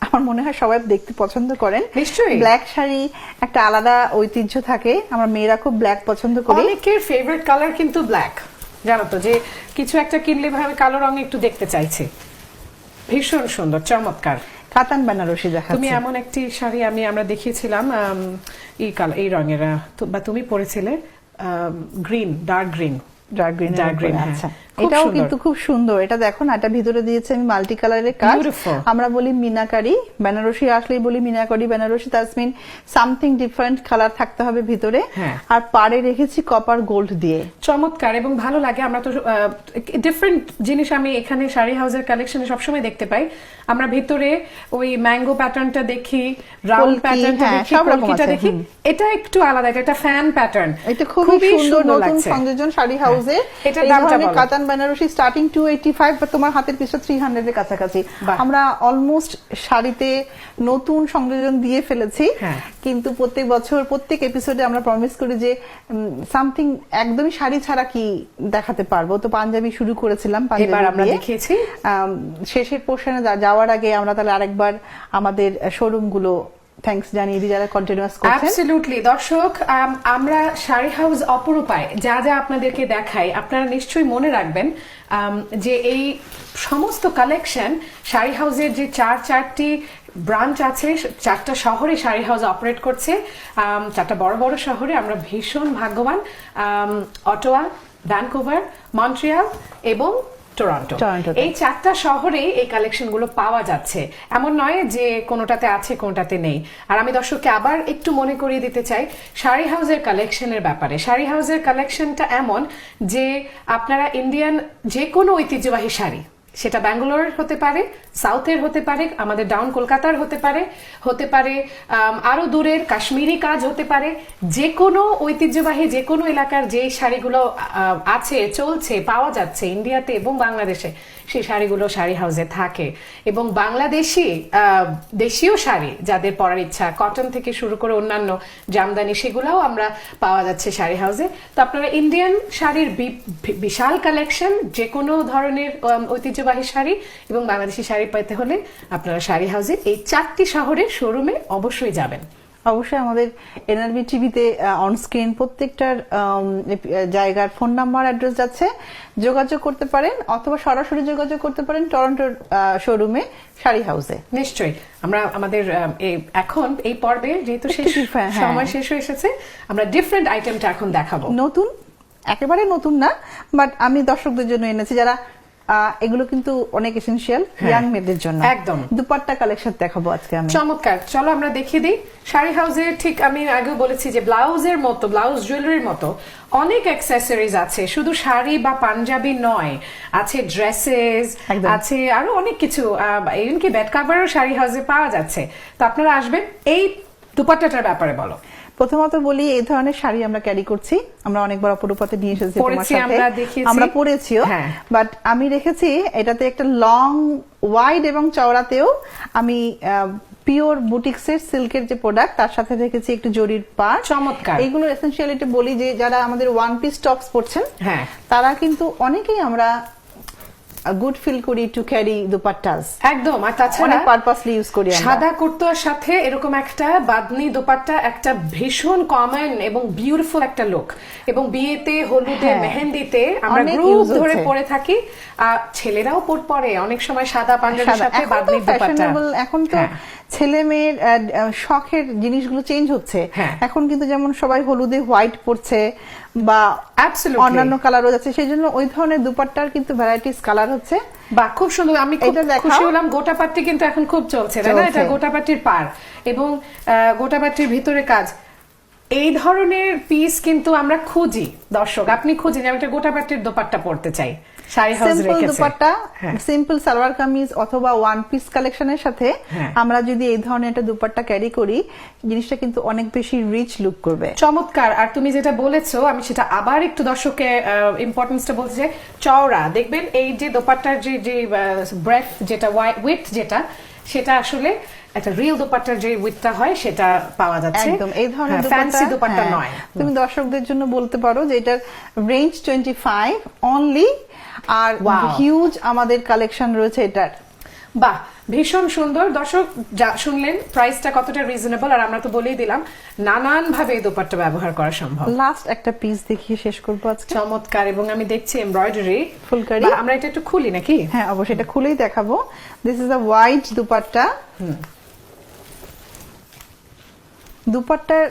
S1: আমার মনে হয় সবাই দেখতে পছন্দ করেন।
S2: নিশ্চয়ই
S1: ব্ল্যাক শাড়ি একটা আলাদা ঐতিহ্য থাকে, আমার মেয়েরা খুব ব্ল্যাক পছন্দ করে।
S2: অনেকের ফেভারিট কালার কিন্তু ব্ল্যাক, জানো তো, যে কিছু একটা কিনলে ভাবে কালো রঙে একটু দেখতে চাইছে। ভীষণ সুন্দর, চমৎকার
S1: কাতান বেনারসি দেখাচ্ছি।
S2: তুমি এমন একটি শাড়ি আমরা দেখিয়েছিলাম এই রঙের, বা তুমি পরেছিলে গ্রিন, ডার্ক গ্রিন।
S1: আচ্ছা, এটাও কিন্তু খুব সুন্দর। এটা দেখো না, এটা ভিতরে দিয়েছে আমি মাল্টি কালারের কাজ। আমরা বলি মিনাকারি, বেনারসি আসলেই বলি Meenakari Banarasi, that's mean something different colour থাকতে হবে ভিতরে। আর পাড়ে রেখেছি কপার গোল্ড দিয়ে,
S2: চমৎকার এবং ভালো লাগে। আমরা তো ডিফারেন্ট জিনিস আমি এখানে শাড়ি হাউসের কালেকশনে সবসময় দেখতে পাই। আমরা ভিতরে ওই ম্যাঙ্গো প্যাটার্নটা দেখি, রাউন্ড প্যাটার্নটা দেখি, কলকিটা দেখি। এটা একটু আলাদা, এটা ফ্যান প্যাটার্ন,
S1: এটা খুবই সুন্দর নতুন সংযোজন শাড়ি হাউসে।
S2: এটা দামটা বলো।
S1: কাতান বেনারসি স্টার্টিং 285, বা তোমার হাতের পিছু 300 এর কাছাকাছি। আমরা অলমোস্ট শাড়িতে নতুন সংযোজন দিয়ে ফেলেছি, কিন্তু প্রত্যেক বছর প্রত্যেক এপিসোডে আমরা প্রমিস করি যে সামথিং একদমই শাড়ি ছাড়া কি দেখাতে পারবো। তো পাঞ্জাবি শুরু করেছিলাম,
S2: এবার আমরা দেখিয়েছি।
S1: শেষের পোর্শনে যাওয়ার আগে আমরা তাহলে আরেকবার আমাদের শোরুম গুলো থ্যাঙ্কস জানিয়ে দিই যারা কন্টিনিউয়াস করছেন।
S2: অ্যাবসলিউটলি দর্শক, আমরা শাড়ি হাউস অপরূপায় যা যা আপনাদেরকে দেখাই, আপনারা নিশ্চয়ই মনে রাখবেন যে এই সমস্ত কালেকশন শাড়ি হাউসের যে চারটি ব্রাঞ্চ আছে, 4টা শহরে শাড়ি হাউস অপারেট করছে, 4টা বড় বড় শহরে। আমরা ভীষণ ভাগ্যবান, অটোয়া, ভ্যানকুভার, মন্ট্রিয়াল এবং টরন্টো। এই 4টা শহরে এই কালেকশন গুলো পাওয়া যাচ্ছে, এমন নয় যে কোনোটাতে আছে কোনোটাতে নেই। আর আমি দর্শককে আবার একটু মনে করিয়ে দিতে চাই শাড়ি হাউসের কালেকশনের ব্যাপারে। শাড়ি হাউসের কালেকশনটা এমন যে আপনারা ইন্ডিয়ান যে কোনো ঐতিহ্যবাহী শাড়ি, সেটা ব্যাঙ্গালোর হতে পারে, সাউথের হতে পারে, আমাদের ডাউন কলকাতার হতে পারে আরো দূরের কাশ্মীরি কাজ হতে পারে, যে কোনো ঐতিহ্যবাহী যে কোনো এলাকার যে শাড়িগুলো আছে, চলছে, পাওয়া যাচ্ছে ইন্ডিয়াতে এবং বাংলাদেশে, সেই শাড়িগুলো শাড়ি হাউসে থাকে। এবং বাংলাদেশি দেশীয় শাড়ি যাদের পরার ইচ্ছা, কটন থেকে শুরু করে অন্যান্য জামদানি, সেগুলোও আমরা পাওয়া যাচ্ছে শাড়ি হাউসে। তো আপনারা ইন্ডিয়ান শাড়ির বিশাল কালেকশন, যে কোনো ধরনের ঐতিহ্যবাহী শাড়ি এবং বাংলাদেশি শাড়ি পেতে হলে আপনারা শাড়ি হাউসে এই 4টি শহরের শোরুমে অবশ্যই যাবেন।
S1: অবশ্যই আমাদের এনআরবি টিভিতে অনস্ক্রিন প্রত্যেকটার জায়গার ফোন নাম্বার, অ্যাড্রেস যাচ্ছে, যোগাযোগ করতে পারেন, অথবা সরাসরি যোগাযোগ করতে পারেন টরন্টোর শোরুমে শাড়ি হাউসে।
S2: নিশ্চয়ই আমরা আমাদের এখন এই পর্বে যেহেতু সময় শেষ হয়ে এসেছে, আমরা ডিফারেন্ট আইটেমটা এখন দেখাবো।
S1: নতুন, একেবারে নতুন না, বাট আমি দর্শকদের জন্য এনেছি যারা এগুলো কিন্তু অনেক এসেনশিয়াল ইয়াং মেয়েদের জন্য।
S2: একদম
S1: দুপাট্টা কালেকশন দেখাবো আজকে আমি।
S2: চমৎকার, চলো আমরা দেখিয়ে দিই। শাড়ি হাউসে ঠিক আমি আগেও বলেছি যে ব্লাউজের মতো, ব্লাউজ জুয়েলারির মতো অনেক অ্যাক্সেসরিজ আছে, শুধু শাড়ি বা পাঞ্জাবি নয়, আছে ড্রেসেস, আছে আরো অনেক কিছু, এমনকি বেড কাভারও শাড়ি হাউসে পাওয়া যাচ্ছে। তো আপনারা আসবেন। এই দুপাট্টাটার ব্যাপারে বলো।
S1: প্রথমত বলি, এই ধরনের শাড়ি আমরা ক্যারি করছি, আমরা অনেকবার অপরূপাতে নিয়ে এসেছি, তোমার সাথে আমরা পরেছিও, বাট আমি রেখেছি এটাতে একটা লং, ওয়াইড এবং চওড়াতেও আমি পিওর বুটিক্সের সিল্কের যে প্রোডাক্ট, তার সাথে রেখেছি একটু জরির পাড়।
S2: চমৎকার।
S1: এইগুলো এসেনশিয়ালিটি বলি যে যারা আমাদের ওয়ান পিস টপস পরছেন, তারা কিন্তু অনেকেই আমরা গুড ফিল করি টু ক্যারি দোপাট্টাস।
S2: একদম। আর তাছাড়া
S1: পারপাসলি ইউজ করি আমরা।
S2: সাদা কুর্তার সাথে এরকম একটা বাদনি দোপাট্টা একটা ভীষণ কমন এবং বিউটিফুল একটা লুক, এবং বিয়েতে, হলুদে, মেহেন্দিতে আমরা গ্রুপ ধরে পরে থাকি। ছেলেরাও পরে অনেক সময় সাদা পাঞ্জাবির সাথে বাদনি দোপাট্টা।
S1: এখন তো ছেলে মেয়ের শখের জিনিসগুলো চেঞ্জ হচ্ছে। এখন কিন্তু যেমন সবাই হলুদে হোয়াইট পরছে বা অন্যান্য কালারও যাচ্ছে, সেই জন্য ওই ধরনের দুপাট্টার কিন্তু ভ্যারাইটিস কালার হচ্ছে।
S2: বা খুব সুন্দর, আমি খুশি হলাম। গোটাপাট্টি কিন্তু এখন খুব চলছে, তাই না? এটা গোটাপাট্টির পার এবং গোটাপাট্টির ভিতরে কাজ, এই ধরনের পিস কিন্তু আমরা খুঁজি। দর্শক, আপনি খুঁজেন, আমি একটা গোটাপাট্টির দোপাট্টা পরতে চাই, শাড়ি হাউস রেখেছে।
S1: দুপাট্টা, সিম্পল সালোয়ার কামিজ অথবা ওয়ান পিস কালেকশনের সাথে আমরা যদি এই ধরনের একটা দুপাট্টা ক্যারি করি, জিনিসটা কিন্তু অনেক বেশি রিচ লুক করবে।
S2: চমৎকার। আর তুমি যেটা বলেছো, আমি সেটা আবার একটু দর্শককে ইম্পর্টেন্সটা বলতে চাই। চওড়া দেখবেন, এই যে দোপাট্টার যে ব্রেথ, যেটা উইডথ, যেটা সেটা আসলে একটা রিয়েল দোপাট্টার যে উইথটা হয় সেটা পাওয়া যাচ্ছে,
S1: একদম এই ধরনের
S2: ফ্যান্সি দোপাট্টা
S1: হ্যাঁ,
S2: নয়।
S1: তুমি দর্শকদের জন্য বলতে পারো যে এটার রেঞ্জ 25 অনলি, আর
S2: Wow.
S1: হিউজ আমাদের কালেকশন রয়েছে এটার।
S2: বাহ, ভীষণ সুন্দর। দর্শক যা শুনলেন প্রাইসটা কতটা রিজনেবল, আর আমরা তো বলেই দিলাম নানান ভাবে এই দোপাট্টা ব্যবহার করা সম্ভব।
S1: লাস্ট একটা পিস দেখিয়ে শেষ করবো আজকে।
S2: চমৎকার, এবং আমি দেখছি এমব্রয়ডারি
S1: ফুলকারি।
S2: আমরা এটা একটু খুলি নাকি?
S1: হ্যাঁ অবশ্যই, এটা খুলেই দেখাবো। This is a white dupatta. দুপাট্টার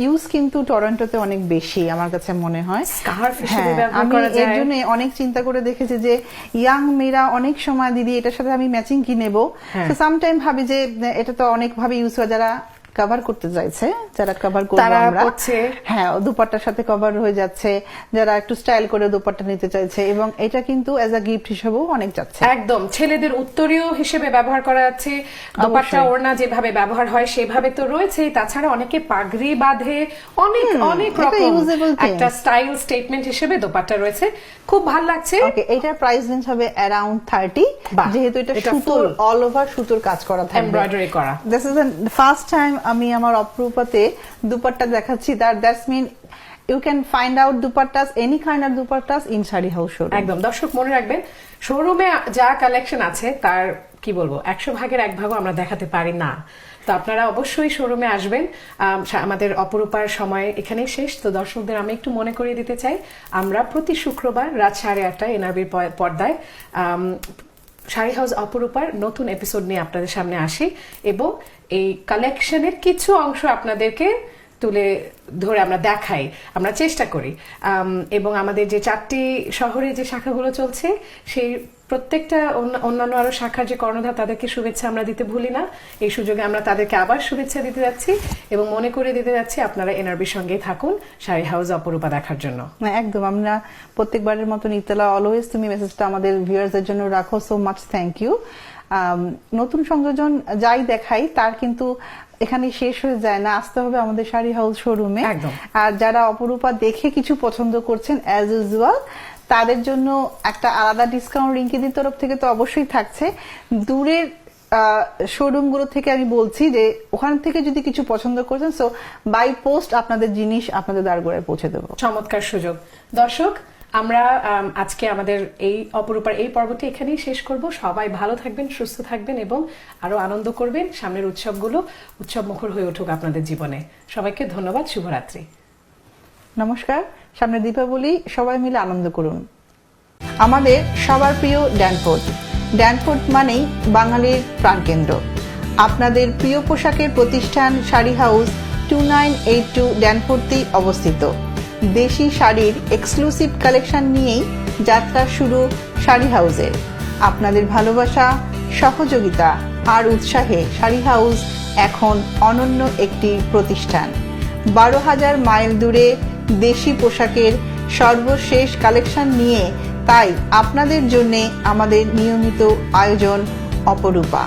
S1: ইউজ কিন্তু টরন্টোতে অনেক বেশি আমার কাছে মনে হয়।
S2: স্কার্ফ হিসেবে
S1: হ্যাঁ,
S2: ব্যবহার
S1: আমি
S2: করা
S1: এর
S2: যায়।
S1: জন্য অনেক চিন্তা করে দেখেছি যে ইয়াং মেয়েরা অনেক সময় দিদি এটার সাথে আমি ম্যাচিং কি নেবো,
S2: হ্যাঁ।
S1: তো সামটাইম ভাবি যে এটা তো অনেক ভাবে ইউজ হয়, যারা কভার করতে চাইছে, যারা কভার করবো
S2: তারা
S1: আমরা,
S2: পড়ছে।
S1: হ্যাঁ দুপাট্টার সাথে কভার হয়ে যাচ্ছে, যারা একটু স্টাইল করে দুপাট্টা নিতে চাইছে, এবং এটা কিন্তু অ্যাজ আ গিফট হিসেবেও অনেক যাচ্ছে।
S2: একদম ছেলেদের উত্তরীয় হিসেবে ব্যবহার করা যাচ্ছে, দোপাট্টা
S1: অবশ্যই।
S2: ওড়না যেভাবে ব্যবহার হয় সেভাবে তো রয়েছেই, তাছাড়া অনেকে পাগড়ি বাঁধে, অনেক অনেক
S1: এটা
S2: রকম
S1: usable thing।
S2: একটা স্টাইল স্টেটমেন্ট হিসেবে দোপাট্টা রয়েছে, খুব ভালো লাগছে।
S1: ওকে, এটার প্রাইস রেঞ্জ হবে অ্যারাউন্ড 30,
S2: বাহ,
S1: যেহেতু এটা
S2: এটা
S1: সুতোর
S2: full
S1: অল ওভার সুতোর কাজ করা থাকবে,
S2: এমব্রয়ডারি করা।
S1: This is the first time আমি আমার অপরূপাতে দুপাট্টা দেখাচ্ছি, that's mean you can find out dupattas, any kind of dupattas in sari house showroom.
S2: একদম, দর্শক মনে রাখবেন শোরুমে যা কালেকশন আছে তার কি বলবো 100 ভাগের 1 ভাগও আমরা দেখাতে পারি না। তো আপনারা অবশ্যই শোরুমে আসবেন। আমাদের অপরূপার সময় এখানেই শেষ। তো দর্শকদের আমি একটু মনে করিয়ে দিতে চাই, আমরা প্রতি শুক্রবার রাত 8:30 এনআরবির পর্দায় শাড়ি হাউস অপরূপার নতুন এপিসোড নিয়ে আপনাদের সামনে আসি, এবং এই কালেকশনের কিছু অংশ আপনাদেরকে তুলে ধরে আমরা দেখাই, আমরা চেষ্টা করি। এবং আমাদের যে 4টি শহরে যে শাখাগুলো চলছে সেই প্রত্যেকটা অন্যান্য আরো শাখার যে কর্ণধার তাদেরকে শুভেচ্ছা আমরা দিতে ভুলি না। এই সুযোগে আমরা তাদেরকে আবার শুভেচ্ছা দিতে যাচ্ছি এবং মনে করে দিতে যাচ্ছি আপনারা এনআরবির সঙ্গেই থাকুন শাড়ি হাউস অপরূপা দেখার জন্য।
S1: একদম, আমরা প্রত্যেকবারের মতো নিতলা অলওয়েজ তুমি মেসেজটা আমাদের ভিউয়ার্সদের জন্য রাখো, সো মাচ থ্যাংক ইউ। নতুন সংযোজন যাই দেখাই তার কিন্তু এখানে শেষ হয়ে যায় না, আসতে হবে আমাদের শাড়ি হাউস শোরুমে।
S2: একদম।
S1: আর যারা অপরূপা দেখে কিছু পছন্দ করছেন অ্যাজ ইউজুয়াল, তাদের জন্য একটা আলাদা ডিসকাউন্ট রিঙ্কিদির তরফ থেকে তো অবশ্যই থাকছে। দূরের শোরুম গুলো থেকে আমি বলছি যে ওখান থেকে যদি কিছু পছন্দ করছেন, সো বাই পোস্ট আপনাদের জিনিস আপনাদের দ্বারগোড়ায় পৌঁছে দেবো।
S2: চমৎকার সুযোগ। দর্শক, আমরা আজকে আমাদের এই অপরূপার এই পর্বটি এখানেই শেষ করব। সবাই ভালো থাকবেন, সুস্থ থাকবেন এবং আরো আনন্দ করবেন। সামনের উৎসবগুলো উৎসব মুখর হয়ে উঠুক আপনাদের জীবনে। সবাইকে ধন্যবাদ, শুভরাত্রি।
S1: নমস্কার, সামনে দীপাবলি, সবাই মিলে আনন্দ করুন। আমাদের সবার প্রিয় ড্যানফোর্ট। ড্যানফোর্ট মানেই বাঙালির প্রাণকেন্দ্র। আপনাদের প্রিয় পোশাকের প্রতিষ্ঠান শাড়ি হাউস 2982 ড্যানফোর্টেই অবস্থিত। দেশি শাড়ির এক্সক্লুসিভ কালেকশন নিয়েই যাত্রা শুরু শাড়ি হাউসের। আপনাদের ভালোবাসা, সহযোগিতা আর উৎসাহে শাড়ি হাউস এখন অনন্য একটি প্রতিষ্ঠান। 12,000 মাইল দূরে দেশি পোশাকের সর্বশেষ কালেকশন নিয়ে তাই আপনাদের জন্য আমাদের নিয়মিত আয়োজন অপরূপা।